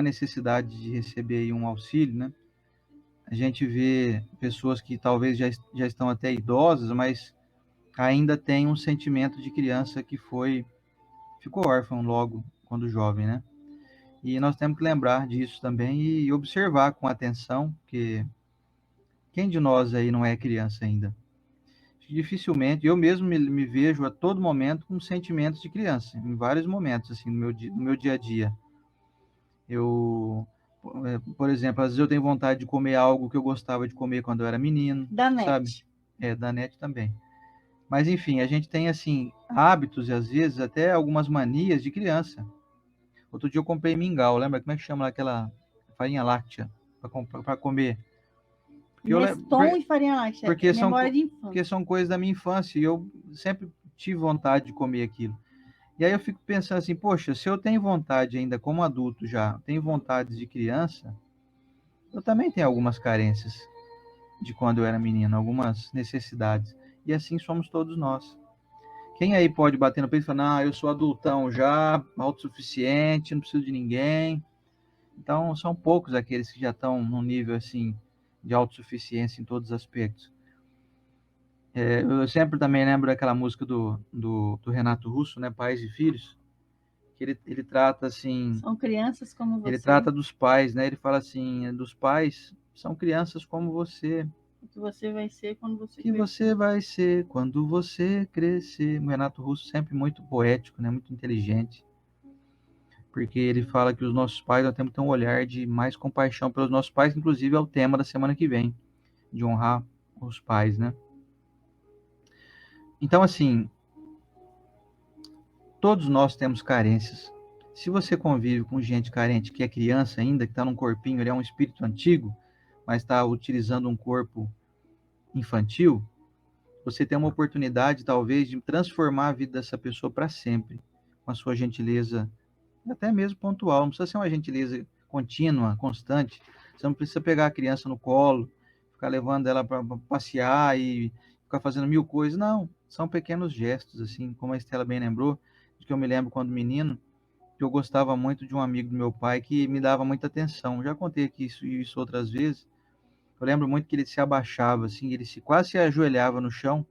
necessidade de receber aí um auxílio, né? A gente vê pessoas que talvez já estão até idosas, mas ainda têm um sentimento de criança que ficou órfão logo quando jovem, né? E nós temos que lembrar disso também e observar com atenção, porque quem de nós aí não é criança ainda? Dificilmente, eu mesmo me vejo a todo momento com sentimentos de criança, em vários momentos, assim, no meu dia a dia. Eu, por exemplo, às vezes eu tenho vontade de comer algo que eu gostava de comer quando eu era menino, Da sabe? NET. Da NET também. Mas, enfim, a gente tem, assim, hábitos e, às vezes, até algumas manias de criança. Outro dia eu comprei mingau, lembra? Como é que chama aquela farinha láctea para comer? Porque, Neston e farinha láctea. porque, são, Memória de porque infância. são coisas da minha infância e eu sempre tive vontade de comer aquilo. E aí eu fico pensando assim, poxa, se eu tenho vontade ainda como adulto já, tenho vontade de criança, eu também tenho algumas carências de quando eu era menino, algumas necessidades. E assim somos todos nós. Quem aí pode bater no peito e falar, não, eu sou adultão já, autossuficiente, não preciso de ninguém. Então, são poucos aqueles que já estão num nível assim de autossuficiência em todos os aspectos. Eu sempre também lembro daquela música do Renato Russo, né, Pais e Filhos, que ele trata assim, São crianças como ele você. trata dos pais, né? Ele fala assim, dos pais são crianças como você. O que você vai ser quando você Que crescer. você vai ser quando você crescer. O Renato Russo sempre muito poético, né? Muito inteligente. Porque ele fala que os nossos pais, nós temos que ter um olhar de mais compaixão pelos nossos pais, que inclusive é o tema da semana que vem, de honrar os pais, né? Então, assim, todos nós temos carências. Se você convive com gente carente que é criança ainda, que está num corpinho, ele é um espírito antigo, mas está utilizando um corpo infantil, você tem uma oportunidade, talvez, de transformar a vida dessa pessoa para sempre, com a sua gentileza, até mesmo pontual. Não precisa ser uma gentileza contínua, constante. Você não precisa pegar a criança no colo, ficar levando ela para passear e ficar fazendo mil coisas. Não, são pequenos gestos, assim, como a Estela bem lembrou, de que eu me lembro quando menino, que eu gostava muito de um amigo do meu pai que me dava muita atenção. Já contei aqui isso outras vezes. Eu lembro muito que ele se abaixava, assim, ele quase se ajoelhava no chão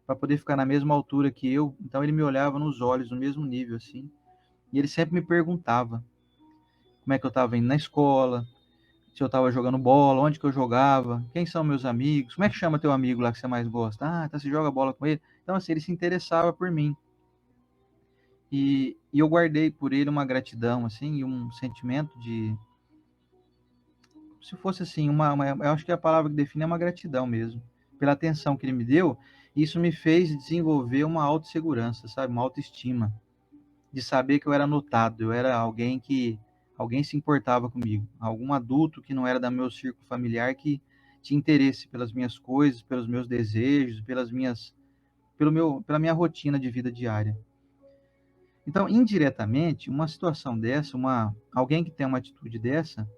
para poder ficar na mesma altura que eu. Então ele me olhava nos olhos, no mesmo nível, assim. E ele sempre me perguntava como é que eu estava indo na escola, se eu estava jogando bola, onde que eu jogava, quem são meus amigos, como é que chama teu amigo lá que você mais gosta? Ah, então você joga bola com ele. Então, assim, ele se interessava por mim. E eu guardei por ele uma gratidão, assim, e um sentimento de, se fosse assim, eu acho que a palavra que define é uma gratidão mesmo, pela atenção que ele me deu. Isso me fez desenvolver uma autossegurança, sabe, uma autoestima, de saber que eu era notado, eu era alguém se importava comigo, algum adulto que não era do meu círculo familiar que tinha interesse pelas minhas coisas, pelos meus desejos, pela minha rotina de vida diária. Então, indiretamente, uma situação dessa, alguém que tem uma atitude dessa,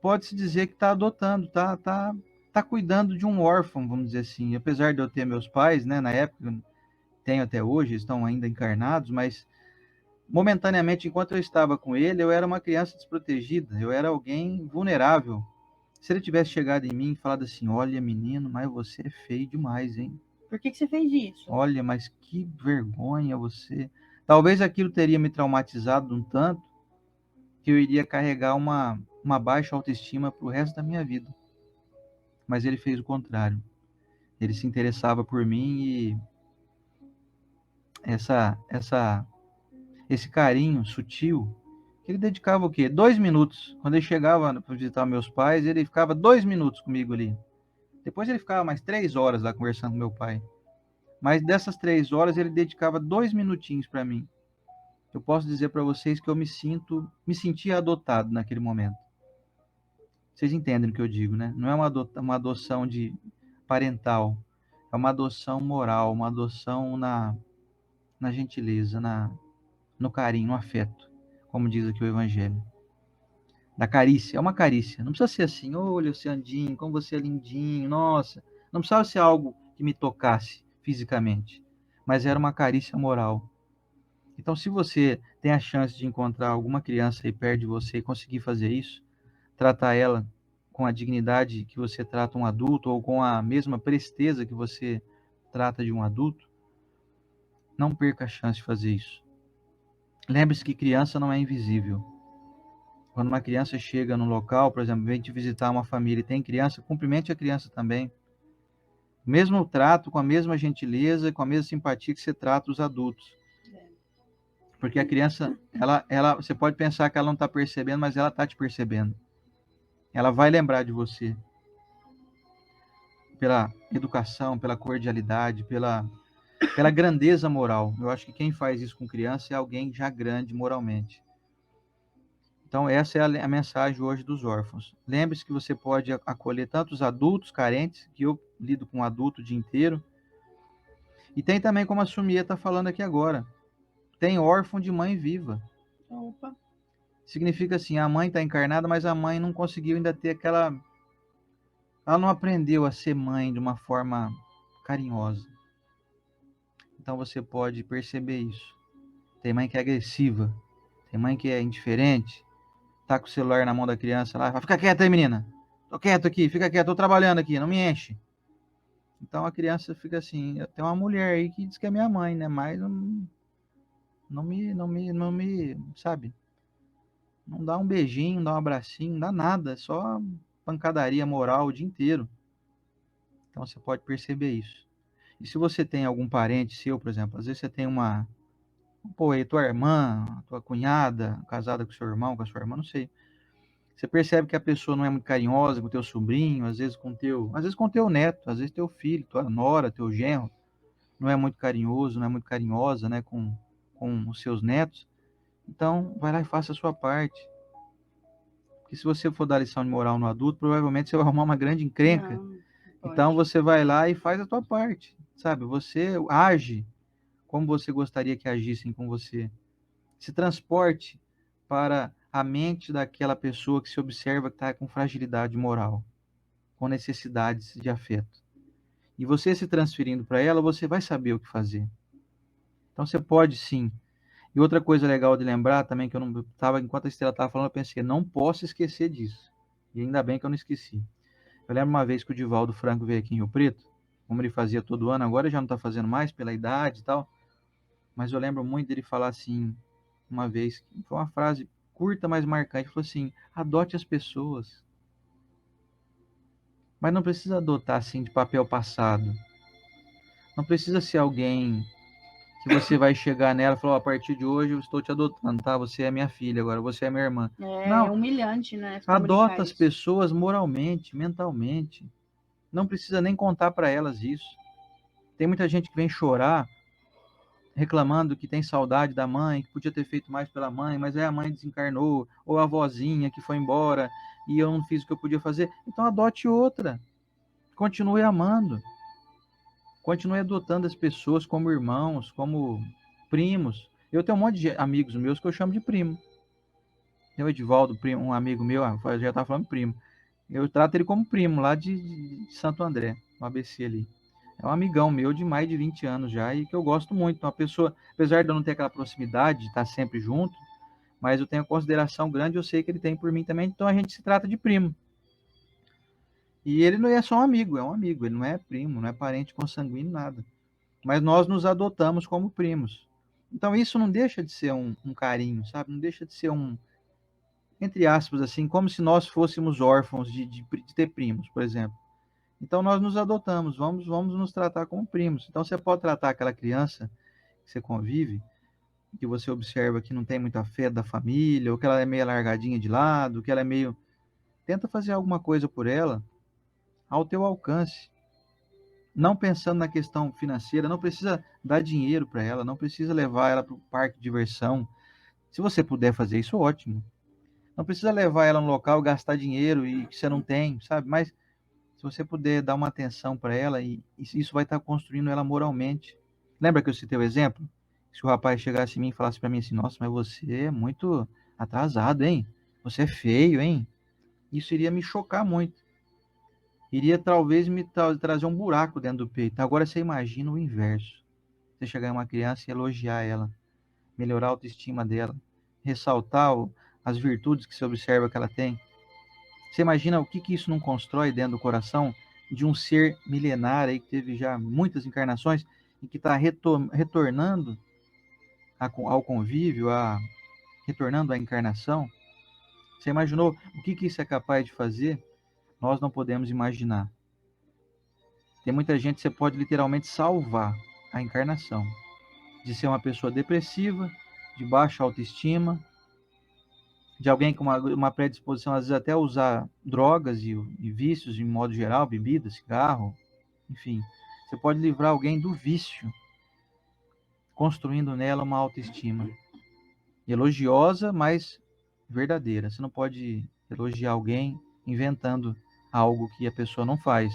pode-se dizer que está adotando, tá cuidando de um órfão, vamos dizer assim. Apesar de eu ter meus pais, né, na época, tenho até hoje, estão ainda encarnados, mas momentaneamente, enquanto eu estava com ele, eu era uma criança desprotegida, eu era alguém vulnerável. Se ele tivesse chegado em mim e falado assim, olha, menino, mas você é feio demais, hein? Por que você fez isso? Olha, mas que vergonha você. Talvez aquilo teria me traumatizado um tanto, que eu iria carregar uma baixa autoestima para o resto da minha vida. Mas ele fez o contrário. Ele se interessava por mim e essa esse carinho sutil, que ele dedicava o quê? 2 minutos. Quando ele chegava para visitar meus pais, ele ficava 2 minutos comigo ali. Depois ele ficava mais 3 horas lá conversando com meu pai. Mas dessas 3 horas ele dedicava 2 minutinhos para mim. Eu posso dizer para vocês que eu me sentia adotado naquele momento. Vocês entendem o que eu digo, né? Não é uma adoção de parental, é uma adoção moral, uma adoção na gentileza, no carinho, no afeto, como diz aqui o Evangelho. Da carícia, é uma carícia. Não precisa ser assim, olha, Luciandinho, como você é lindinho, nossa. Não precisava ser algo que me tocasse fisicamente, mas era uma carícia moral. Então, se você tem a chance de encontrar alguma criança aí perto de você e conseguir fazer isso, tratar ela com a dignidade que você trata um adulto ou com a mesma presteza que você trata de um adulto, não perca a chance de fazer isso. Lembre-se que criança não é invisível. Quando uma criança chega no local, por exemplo, vem te visitar uma família e tem criança, cumprimente a criança também. Mesmo trato, com a mesma gentileza, com a mesma simpatia que você trata os adultos. Porque a criança, você pode pensar que ela não está percebendo, mas ela está te percebendo. Ela vai lembrar de você. Pela educação, pela cordialidade, pela grandeza moral. Eu acho que quem faz isso com criança é alguém já grande moralmente. Então, essa é a mensagem hoje dos órfãos. Lembre-se que você pode acolher tanto os adultos carentes, que eu lido com um adulto o dia inteiro, e tem também, como a Sumia está falando aqui agora, tem órfão de mãe viva. Opa. Significa assim, a mãe está encarnada, mas a mãe não conseguiu ainda ter aquela... Ela não aprendeu a ser mãe de uma forma carinhosa. Então, você pode perceber isso. Tem mãe que é agressiva, tem mãe que é indiferente, tá com o celular na mão da criança lá, fica quieta aí, menina. Tô quieto aqui, fica quieto, tô trabalhando aqui, não me enche. Então a criança fica assim, tem uma mulher aí que diz que é minha mãe, né? Mas não me, sabe? Não dá um beijinho, não dá um abracinho, não dá nada, só pancadaria moral o dia inteiro. Então você pode perceber isso. E se você tem algum parente seu, por exemplo, às vezes você tem pô, aí tua irmã, tua cunhada, casada com seu irmão, com a sua irmã, não sei. Você percebe que a pessoa não é muito carinhosa com o teu sobrinho, às vezes com teu neto, às vezes teu filho, tua nora, teu genro, não é muito carinhoso, não é muito carinhosa, né, com os seus netos. Então, vai lá e faça a sua parte. Porque se você for dar lição de moral no adulto, provavelmente você vai arrumar uma grande encrenca. Não, Então, pode. você vai lá e faz a tua parte, sabe? Você age como você gostaria que agissem com você. Se transporte para a mente daquela pessoa que se observa que está com fragilidade moral, com necessidades de afeto. E você se transferindo para ela, você vai saber o que fazer. Então você pode sim. E outra coisa legal de lembrar também, que eu não estava, enquanto a Estela estava falando, eu pensei, não posso esquecer disso. E ainda bem que eu não esqueci. Eu lembro uma vez que o Divaldo Franco veio aqui em Rio Preto, como ele fazia todo ano, agora já não está fazendo mais pela idade e tal, mas eu lembro muito dele falar assim, uma vez, foi uma frase curta, mas marcante, falou assim, adote as pessoas. Mas não precisa adotar assim de papel passado. Não precisa ser alguém que você vai chegar nela e falar, oh, a partir de hoje eu estou te adotando, tá? Você é minha filha agora, você é minha irmã. É Não, humilhante, né? Comunicar adota as isso. pessoas moralmente, mentalmente. Não precisa nem contar para elas isso. Tem muita gente que vem chorar reclamando que tem saudade da mãe, que podia ter feito mais pela mãe, mas aí a mãe desencarnou, ou a avózinha que foi embora e eu não fiz o que eu podia fazer. Então adote outra. Continue amando. Continue adotando as pessoas como irmãos, como primos. Eu tenho um monte de amigos meus que eu chamo de primo. Tem o Edivaldo, um amigo meu, eu já estava falando primo. Eu trato ele como primo, lá de Santo André, no ABC ali. É um amigão meu de mais de 20 anos já e que eu gosto muito. Uma pessoa, apesar de eu não ter aquela proximidade, de estar sempre junto, mas eu tenho consideração grande, eu sei que ele tem por mim também, então a gente se trata de primo. E ele não é só um amigo, ele não é primo, não é parente consanguíneo, nada. Mas nós nos adotamos como primos. Então isso não deixa de ser um carinho, sabe? Não deixa de ser entre aspas, assim, como se nós fôssemos órfãos de ter primos, por exemplo. Então nós nos adotamos, vamos nos tratar como primos. Então você pode tratar aquela criança que você convive, que você observa que não tem muito afeto da família, ou que ela é meio largadinha de lado, que ela é meio... Tenta fazer alguma coisa por ela ao teu alcance. Não pensando na questão financeira, não precisa dar dinheiro para ela, não precisa levar ela para o parque de diversão. Se você puder fazer isso, ótimo. Não precisa levar ela no local, gastar dinheiro e que você não tem, sabe? Mas se você puder dar uma atenção para ela, e isso vai estar construindo ela moralmente. Lembra que eu citei o exemplo? Se o rapaz chegasse em mim e falasse para mim assim, nossa, mas você é muito atrasado, hein? Você é feio, hein? Isso iria me chocar muito. Iria talvez me trazer um buraco dentro do peito. Agora você imagina o inverso. Você chegar em uma criança e elogiar ela, melhorar a autoestima dela, ressaltar as virtudes que você observa que ela tem. Você imagina o que isso não constrói dentro do coração de um ser milenar aí que teve já muitas encarnações e que está retornando ao convívio, retornando à encarnação? Você imaginou o que isso é capaz de fazer? Nós não podemos imaginar. Tem muita gente que você pode literalmente salvar a encarnação de ser uma pessoa depressiva, de baixa autoestima, de alguém com uma predisposição, às vezes, até a usar drogas e vícios, em modo geral, bebida, cigarro, enfim. Você pode livrar alguém do vício, construindo nela uma autoestima elogiosa, mas verdadeira. Você não pode elogiar alguém inventando algo que a pessoa não faz.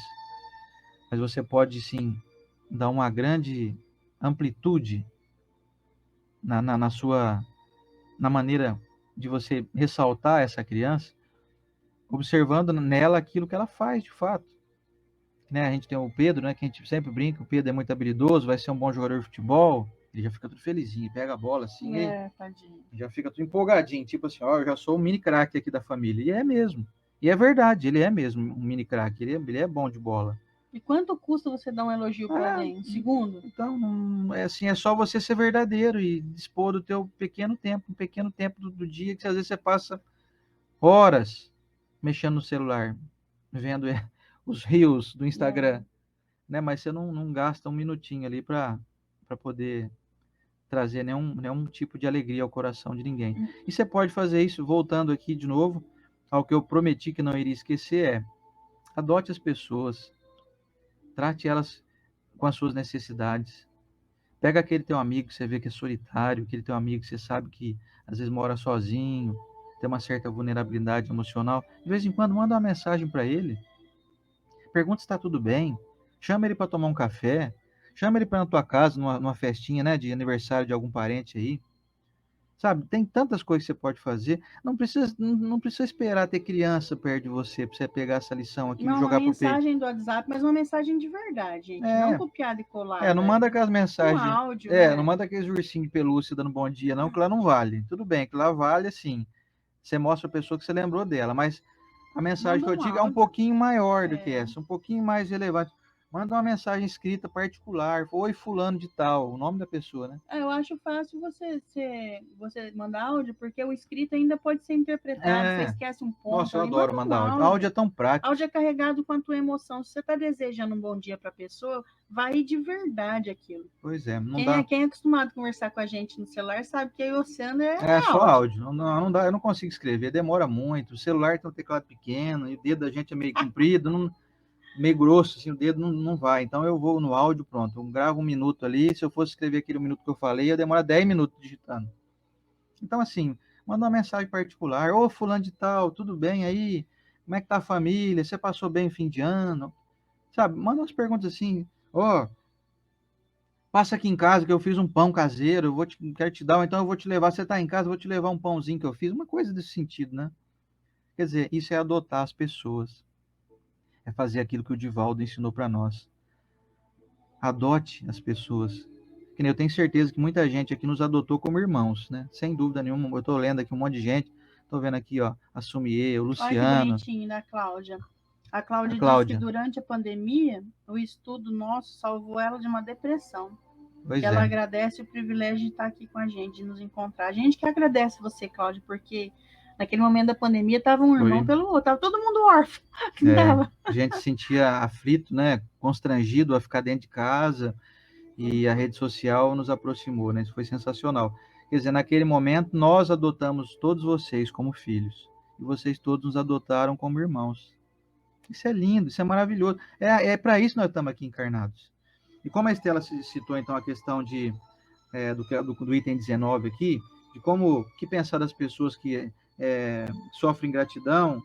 Mas você pode, sim, dar uma grande amplitude na sua, na maneira de você ressaltar essa criança, observando nela aquilo que ela faz, de fato. Né? A gente tem o Pedro, né, que a gente sempre brinca, o Pedro é muito habilidoso, vai ser um bom jogador de futebol, ele já fica tudo felizinho, pega a bola assim, tadinho. já fica tudo empolgadinho, tipo assim, ó, eu já sou um mini craque aqui da família. E é mesmo. E é verdade, ele é mesmo um mini craque, ele é bom de bola. E quanto custa você dar um elogio para alguém? Um segundo? Então, é assim, é só você ser verdadeiro e dispor do teu pequeno tempo, um pequeno tempo do dia, que às vezes você passa horas mexendo no celular, vendo os reels do Instagram, né? Mas você não gasta um minutinho ali para poder trazer nenhum tipo de alegria ao coração de ninguém. E você pode fazer isso, voltando aqui de novo, ao que eu prometi que não iria esquecer, adote as pessoas, trate elas com as suas necessidades. Pega aquele teu amigo que você vê que é solitário, aquele teu amigo que você sabe que às vezes mora sozinho, tem uma certa vulnerabilidade emocional. De vez em quando, manda uma mensagem para ele, pergunta se está tudo bem, chama ele para tomar um café, chama ele para na tua casa, numa festinha, né, de aniversário de algum parente aí. Sabe, tem tantas coisas que você pode fazer. Não precisa esperar ter criança perto de você para você pegar essa lição aqui e jogar pro peito. Uma mensagem do WhatsApp, mas uma mensagem de verdade, gente. Não copiada e colada. Não manda aquelas mensagens. Um áudio, né? Não manda aqueles ursinhos de pelúcia dando bom dia, não, que lá não vale. Tudo bem, que lá vale assim. Você mostra a pessoa que você lembrou dela, mas a mensagem que eu digo é um pouquinho maior do que essa, um pouquinho mais relevante. Manda uma mensagem escrita particular. Oi, fulano de tal, o nome da pessoa, né? Eu acho fácil você mandar áudio, porque o escrito ainda pode ser interpretado, você esquece um ponto. Nossa, eu adoro mandar áudio. Áudio é tão prático. Áudio é carregado com a tua emoção. Se você está desejando um bom dia para a pessoa, vai de verdade aquilo. Pois é, Quem é acostumado a conversar com a gente no celular sabe que aí o oceano é só áudio. Não dá, eu não consigo escrever, demora muito. O celular tem um teclado pequeno, e o dedo da gente é meio comprido, meio grosso, assim, o dedo não vai. Então eu vou no áudio, pronto. Eu gravo 1 minuto ali. Se eu fosse escrever aquele 1 minuto que eu falei, ia demorar 10 minutos digitando. Então, assim, manda uma mensagem particular. Ô, fulano de tal, tudo bem aí? Como é que tá a família? Você passou bem o fim de ano? Sabe, manda umas perguntas assim. Ó, passa aqui em casa que eu fiz um pão caseiro, quero te dar, ou então eu vou te levar. Você tá em casa, eu vou te levar um pãozinho que eu fiz. Uma coisa desse sentido, né? Quer dizer, isso é adotar as pessoas. É fazer aquilo que o Divaldo ensinou para nós. Adote as pessoas. Que nem eu tenho certeza que muita gente aqui nos adotou como irmãos, né? Sem dúvida nenhuma. Eu estou lendo aqui um monte de gente. Estou vendo aqui, ó, a Sumiê, o Luciano. Olha que bonitinho da Cláudia. A Cláudia disse que durante a pandemia, o estudo nosso salvou ela de uma depressão. Pois ela agradece o privilégio de estar aqui com a gente, de nos encontrar. A gente que agradece você, Cláudia, porque naquele momento da pandemia estava um irmão pelo outro, estava todo mundo órfão. A gente se sentia aflito, né? Constrangido a ficar dentro de casa, e a rede social nos aproximou, né? Isso foi sensacional. Quer dizer, naquele momento nós adotamos todos vocês como filhos, e vocês todos nos adotaram como irmãos. Isso é lindo, isso é maravilhoso. É para isso que nós estamos aqui encarnados. E como a Estela citou, então, a questão do item 19 aqui, de que pensar das pessoas que sofrem gratidão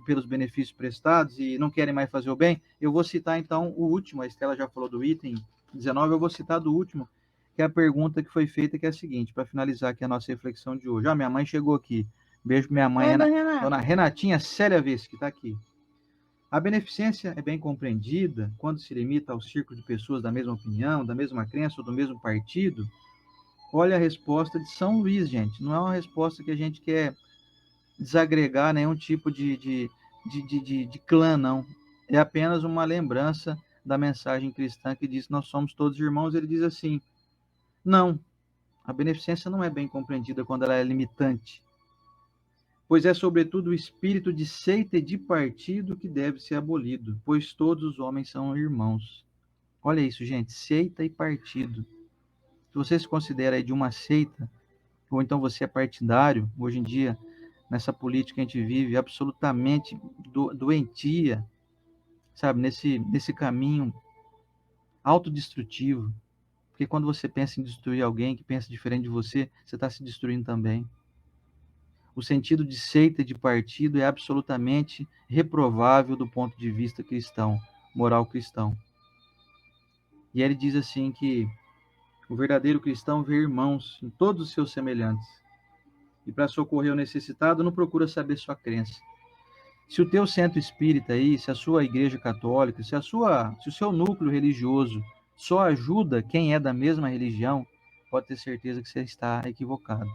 pelos benefícios prestados e não querem mais fazer o bem, eu vou citar, então, o último. A Estela já falou do item 19, eu vou citar do último, que é a pergunta que foi feita, que é a seguinte, para finalizar aqui a nossa reflexão de hoje. Minha mãe chegou aqui. Beijo para minha mãe, dona Renatinha Célia Vesse, que está aqui. A beneficência é bem compreendida quando se limita ao círculo de pessoas da mesma opinião, da mesma crença ou do mesmo partido? Olha a resposta de São Luís, gente. Não é uma resposta que a gente quer desagregar nenhum tipo de clã, não. É apenas uma lembrança da mensagem cristã que diz que nós somos todos irmãos. Ele diz assim, não, a beneficência não é bem compreendida quando ela é limitante. Pois é sobretudo o espírito de seita e de partido que deve ser abolido, pois todos os homens são irmãos. Olha isso, gente, seita e partido. Se você se considera aí de uma seita, ou então você é partidário, hoje em dia, nessa política que a gente vive, absolutamente doentia, sabe, nesse caminho autodestrutivo. Porque quando você pensa em destruir alguém que pensa diferente de você, você está se destruindo também. O sentido de seita e de partido é absolutamente reprovável do ponto de vista cristão, moral cristão. E ele diz assim que o verdadeiro cristão vê irmãos em todos os seus semelhantes. E para socorrer o necessitado, não procura saber sua crença. Se o teu centro espírita aí, se a sua igreja católica, se o seu núcleo religioso só ajuda quem é da mesma religião, pode ter certeza que você está equivocado.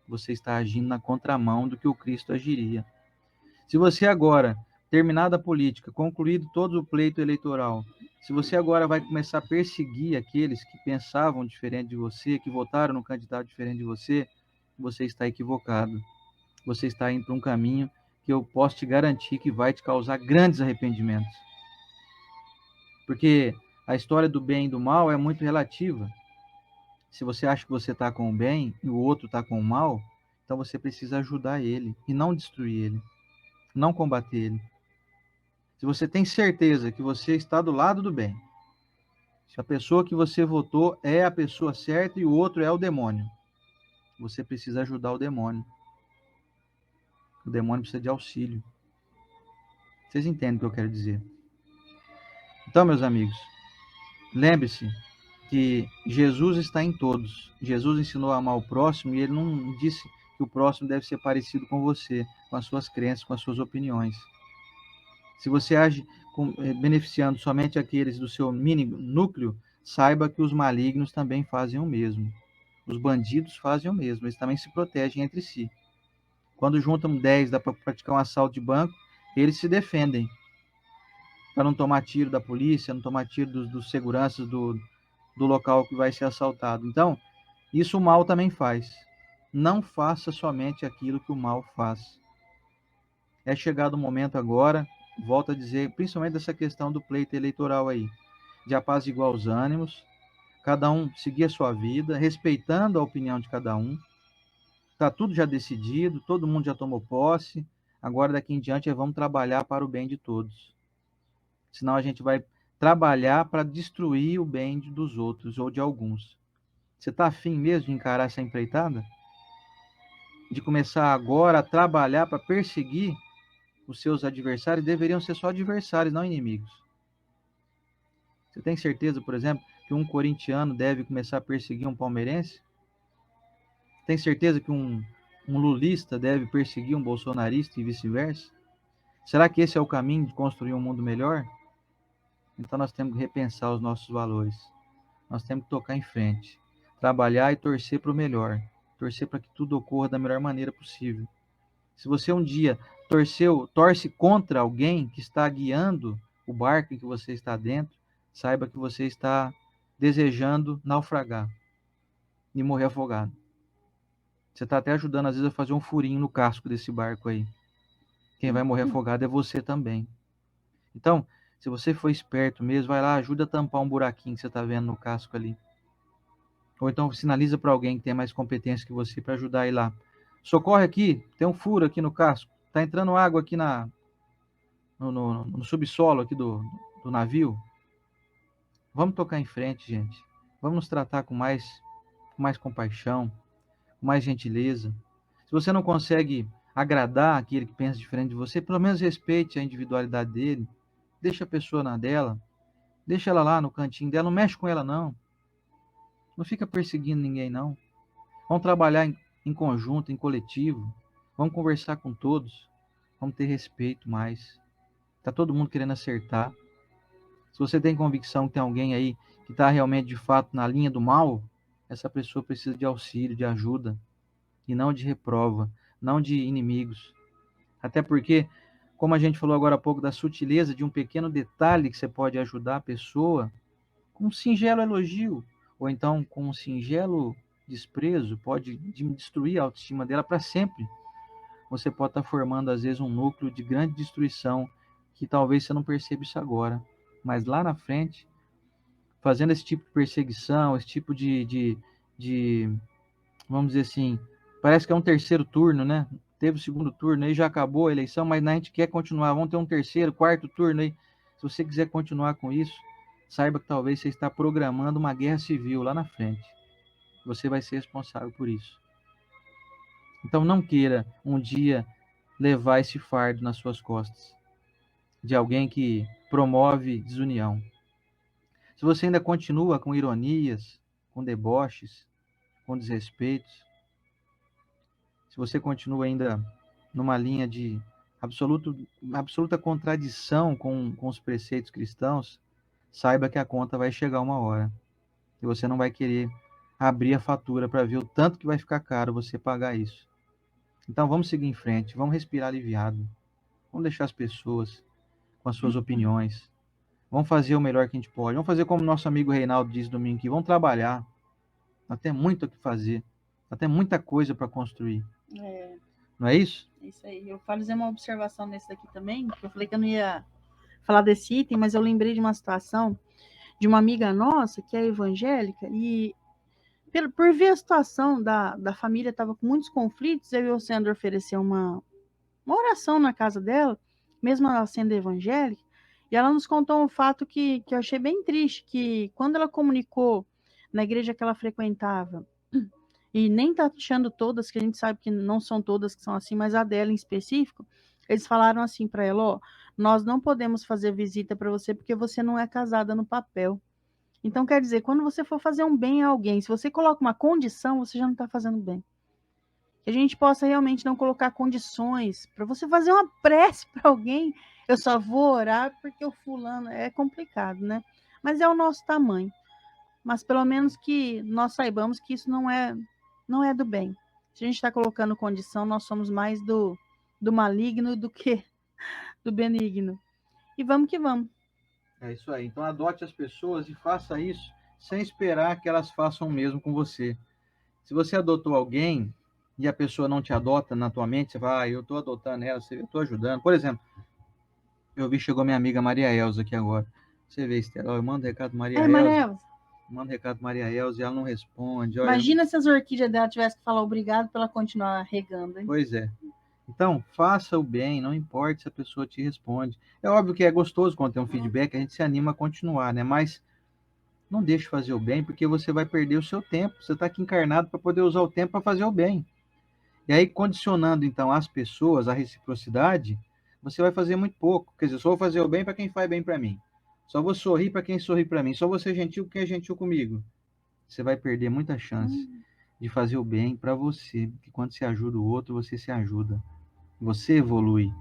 Você está agindo na contramão do que o Cristo agiria. Se você agora, terminada a política, concluído todo o pleito eleitoral, se você agora vai começar a perseguir aqueles que pensavam diferente de você, que votaram no candidato diferente de você, você está equivocado. Você está indo para um caminho que eu posso te garantir que vai te causar grandes arrependimentos. Porque a história do bem e do mal é muito relativa. Se você acha que você está com o bem e o outro está com o mal, então você precisa ajudar ele e não destruir ele, não combater ele. Se você tem certeza que você está do lado do bem, se a pessoa que você votou é a pessoa certa e o outro é o demônio, você precisa ajudar o demônio. O demônio precisa de auxílio. Vocês entendem o que eu quero dizer? Então, meus amigos, lembre-se que Jesus está em todos. Jesus ensinou a amar o próximo e ele não disse que o próximo deve ser parecido com você, com as suas crenças, com as suas opiniões. Se você age beneficiando somente aqueles do seu mini núcleo, saiba que os malignos também fazem o mesmo. Os bandidos fazem o mesmo, eles também se protegem entre si. Quando juntam 10, dá para praticar um assalto de banco, eles se defendem para não tomar tiro da polícia, não tomar tiro dos seguranças do local que vai ser assaltado. Então, isso o mal também faz. Não faça somente aquilo que o mal faz. É chegado o momento agora, volto a dizer, principalmente dessa questão do pleito eleitoral aí, de apaziguar os ânimos, cada um seguir a sua vida, respeitando a opinião de cada um. Está tudo já decidido, todo mundo já tomou posse, agora daqui em diante vamos trabalhar para o bem de todos. Senão a gente vai trabalhar para destruir o bem dos outros ou de alguns. Você está afim mesmo de encarar essa empreitada? De começar agora a trabalhar para perseguir os seus adversários? Deveriam ser só adversários, não inimigos. Você tem certeza, por exemplo, que um corintiano deve começar a perseguir um palmeirense? Tem certeza que um lulista deve perseguir um bolsonarista e vice-versa? Será que esse é o caminho de construir um mundo melhor? Então nós temos que repensar os nossos valores. Nós temos que tocar em frente. Trabalhar e torcer para o melhor. Torcer para que tudo ocorra da melhor maneira possível. Se você um dia torce contra alguém que está guiando o barco em que você está dentro, saiba que você está desejando naufragar e morrer afogado. Você está até ajudando, às vezes, a fazer um furinho no casco desse barco aí. Quem vai morrer afogado é você também. Então, se você for esperto mesmo, vai lá, ajuda a tampar um buraquinho que você está vendo no casco ali. Ou então sinaliza para alguém que tem mais competência que você para ajudar a ir lá. Socorre aqui, tem um furo aqui no casco. Está entrando água aqui no subsolo aqui do navio. Vamos tocar em frente, gente. Vamos nos tratar com mais compaixão, com mais gentileza. Se você não consegue agradar aquele que pensa diferente de você, pelo menos respeite a individualidade dele. Deixa a pessoa na dela. Deixa ela lá no cantinho dela. Não mexe com ela, não. Não fica perseguindo ninguém, não. Vamos trabalhar em conjunto, em coletivo. Vamos conversar com todos. Vamos ter respeito mais. Está todo mundo querendo acertar. Se você tem convicção que tem alguém aí que está realmente, de fato, na linha do mal, essa pessoa precisa de auxílio, de ajuda. E não de reprova, não de inimigos. Até porque, como a gente falou agora há pouco, da sutileza de um pequeno detalhe que você pode ajudar a pessoa, com um singelo elogio, ou então com um singelo desprezo, pode destruir a autoestima dela para sempre. você pode estar formando, às vezes, um núcleo de grande destruição, que talvez você não perceba isso agora, mas lá na frente, fazendo esse tipo de perseguição, esse tipo de vamos dizer assim, parece que é um terceiro turno, né? Teve o segundo turno aí, já acabou a eleição, mas a gente quer continuar, vamos ter um terceiro, quarto turno aí. Se você quiser continuar com isso, saiba que talvez você está programando uma guerra civil lá na frente. Você vai ser responsável por isso. Então não queira um dia levar esse fardo nas suas costas de alguém que promove desunião. Se você ainda continua com ironias, com deboches, com desrespeitos, se você continua ainda numa linha de absoluta contradição com os preceitos cristãos, saiba que a conta vai chegar uma hora e você não vai querer abrir a fatura para ver o tanto que vai ficar caro você pagar isso. Então vamos seguir em frente, vamos respirar aliviado, vamos deixar as pessoas com as suas opiniões, vamos fazer o melhor que a gente pode, vamos fazer como nosso amigo Reinaldo disse domingo aqui, vamos trabalhar, nós temos muito o que fazer, nós temos muita coisa para construir. Não é isso? É isso aí. Eu vou fazer uma observação nesse daqui também, porque eu falei que eu não ia falar desse item, mas eu lembrei de uma situação de uma amiga nossa, que é evangélica, e por ver a situação da família, estava com muitos conflitos, eu e o Sandro ofereceu uma oração na casa dela, mesmo ela sendo evangélica, e ela nos contou um fato que eu achei bem triste, que quando ela comunicou na igreja que ela frequentava, e nem tá achando todas, que a gente sabe que não são todas que são assim, mas a dela em específico, eles falaram assim para ela, ó, nós não podemos fazer visita para você porque você não é casada no papel. Então, quer dizer, quando você for fazer um bem a alguém, se você coloca uma condição, você já não está fazendo bem. Que a gente possa realmente não colocar condições para você fazer uma prece para alguém. Eu só vou orar porque o fulano é complicado, né? Mas é o nosso tamanho. Mas pelo menos que nós saibamos que isso não é do bem. Se a gente está colocando condição, nós somos mais do maligno do que do benigno. E vamos que vamos. É isso aí. Então adote as pessoas e faça isso sem esperar que elas façam o mesmo com você. Se você adotou alguém e a pessoa não te adota na tua mente, você fala, eu estou adotando ela, eu estou ajudando. Por exemplo, eu vi, chegou minha amiga Maria Elza aqui agora. Você vê, Estela, eu mando recado Maria Elza. Maria Elza. Mando recado Maria Elza e ela não responde. Olha, imagina se as orquídeas dela tivessem que falar obrigado para ela continuar regando, hein? Pois é. Então, faça o bem, não importa se a pessoa te responde. É óbvio que é gostoso quando tem um feedback, a gente se anima a continuar, né? Mas não deixe de fazer o bem, porque você vai perder o seu tempo. Você está aqui encarnado para poder usar o tempo para fazer o bem. E aí, condicionando, então, as pessoas, a reciprocidade, você vai fazer muito pouco. Quer dizer, só vou fazer o bem para quem faz bem para mim. Só vou sorrir para quem sorri para mim. Só vou ser gentil com quem é gentil comigo. Você vai perder muita chance de fazer o bem para você. Porque quando você ajuda o outro, você se ajuda. Você evolui.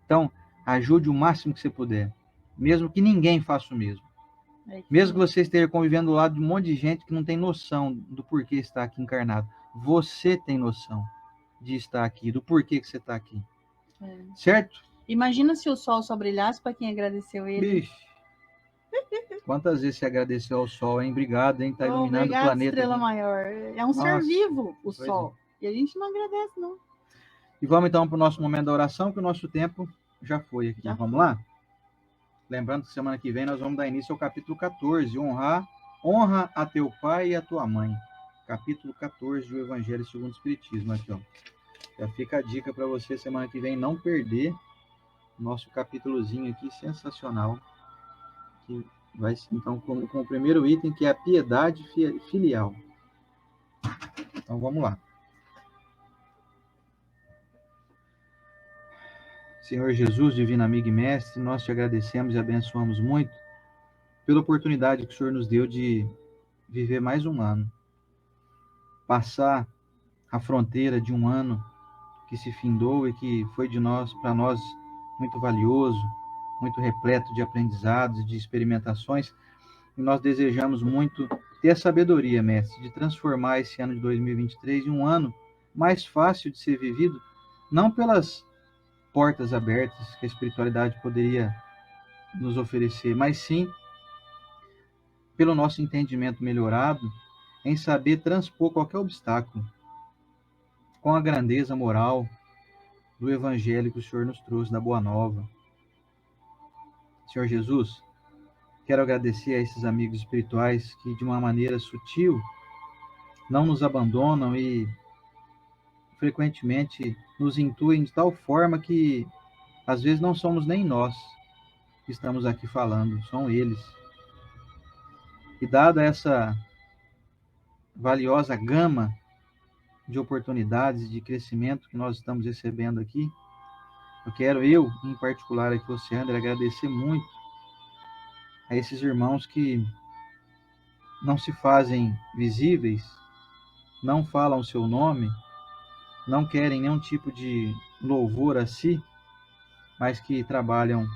Então, ajude o máximo que você puder. Mesmo que ninguém faça o mesmo. Mesmo que você esteja convivendo do lado de um monte de gente que não tem noção do porquê está aqui encarnado. Você tem noção de estar aqui, do porquê que você está aqui. Certo? Imagina se o sol só brilhasse para quem agradeceu ele. Bicho. Quantas vezes você agradeceu ao sol, hein? Obrigado, hein? Tá iluminando obrigado, o planeta. Estrela aqui. Maior. É um ser vivo, o sol. E a gente não agradece, não. E vamos então para o nosso momento da oração, que o nosso tempo já foi aqui. Vamos lá? Lembrando que semana que vem nós vamos dar início ao capítulo 14, honra a teu pai e a tua mãe. Capítulo 14 do Evangelho segundo o Espiritismo. Aqui, ó. Já fica a dica para você semana que vem não perder nosso capítulozinho aqui sensacional. Que vai então com o primeiro item, que é a piedade filial. Então vamos lá. Senhor Jesus, divino amigo e mestre, nós te agradecemos e abençoamos muito pela oportunidade que o Senhor nos deu de viver mais um ano. Passar a fronteira de um ano que se findou e que foi para nós muito valioso, muito repleto de aprendizados e de experimentações. E nós desejamos muito ter a sabedoria, mestre, de transformar esse ano de 2023 em um ano mais fácil de ser vivido, não pelas portas abertas que a espiritualidade poderia nos oferecer, mas sim pelo nosso entendimento melhorado em saber transpor qualquer obstáculo com a grandeza moral, do Evangelho que o Senhor nos trouxe, da Boa Nova. Senhor Jesus, quero agradecer a esses amigos espirituais que, de uma maneira sutil, não nos abandonam e frequentemente nos intuem de tal forma que, às vezes, não somos nem nós que estamos aqui falando, são eles. E dada essa valiosa gama de oportunidades de crescimento que nós estamos recebendo aqui, eu, em particular aqui, você, André, agradecer muito a esses irmãos que não se fazem visíveis, não falam o seu nome, não querem nenhum tipo de louvor a si, mas que trabalham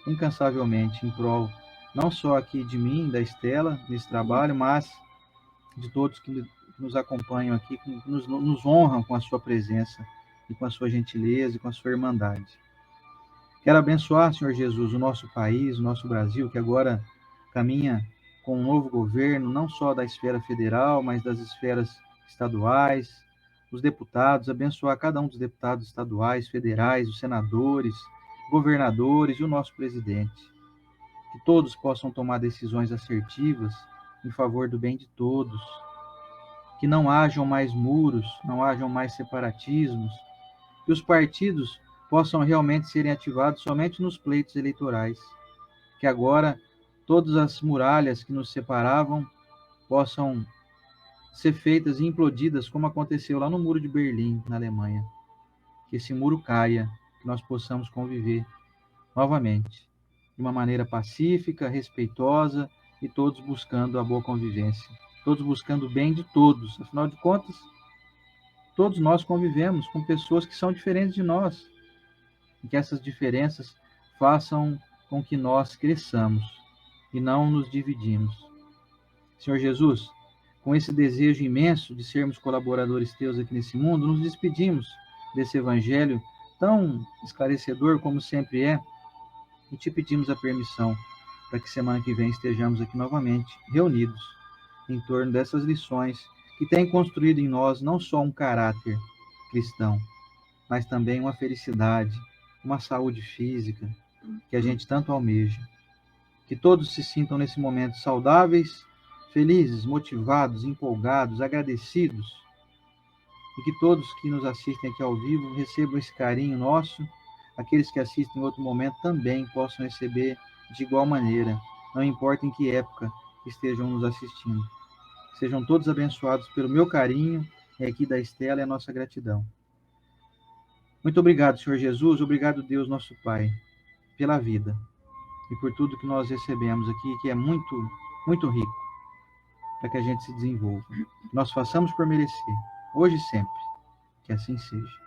incansavelmente em prol não só aqui de mim, da Estela, nesse trabalho, mas de todos que nos acompanham aqui, que nos honram com a sua presença e com a sua gentileza e com a sua irmandade. Quero abençoar, Senhor Jesus, o nosso país, o nosso Brasil, que agora caminha com um novo governo, não só da esfera federal, mas das esferas estaduais, os deputados, abençoar cada um dos deputados estaduais, federais, os senadores, governadores e o nosso presidente. Que todos possam tomar decisões assertivas em favor do bem de todos. Que não hajam mais muros, não hajam mais separatismos, que os partidos possam realmente serem ativados somente nos pleitos eleitorais. Que agora todas as muralhas que nos separavam possam ser feitas e implodidas, como aconteceu lá no Muro de Berlim, na Alemanha. Que esse muro caia, que nós possamos conviver novamente, de uma maneira pacífica, respeitosa e todos buscando a boa convivência. Todos buscando o bem de todos. Afinal de contas, todos nós convivemos com pessoas que são diferentes de nós. E que essas diferenças façam com que nós cresçamos e não nos dividimos. Senhor Jesus, com esse desejo imenso de sermos colaboradores teus aqui nesse mundo, nos despedimos desse evangelho tão esclarecedor como sempre é e te pedimos a permissão para que semana que vem estejamos aqui novamente reunidos em torno dessas lições que têm construído em nós não só um caráter cristão, mas também uma felicidade, uma saúde física que a gente tanto almeja. Que todos se sintam nesse momento saudáveis, felizes, motivados, empolgados, agradecidos, e que todos que nos assistem aqui ao vivo recebam esse carinho nosso, aqueles que assistem em outro momento também possam receber de igual maneira, não importa em que época estejam nos assistindo. Sejam todos abençoados pelo meu carinho, e aqui da Estela e a nossa gratidão. Muito obrigado, Senhor Jesus, obrigado, Deus, nosso Pai, pela vida e por tudo que nós recebemos aqui, que é muito, muito rico, para que a gente se desenvolva. Nós façamos por merecer, hoje e sempre. Que assim seja.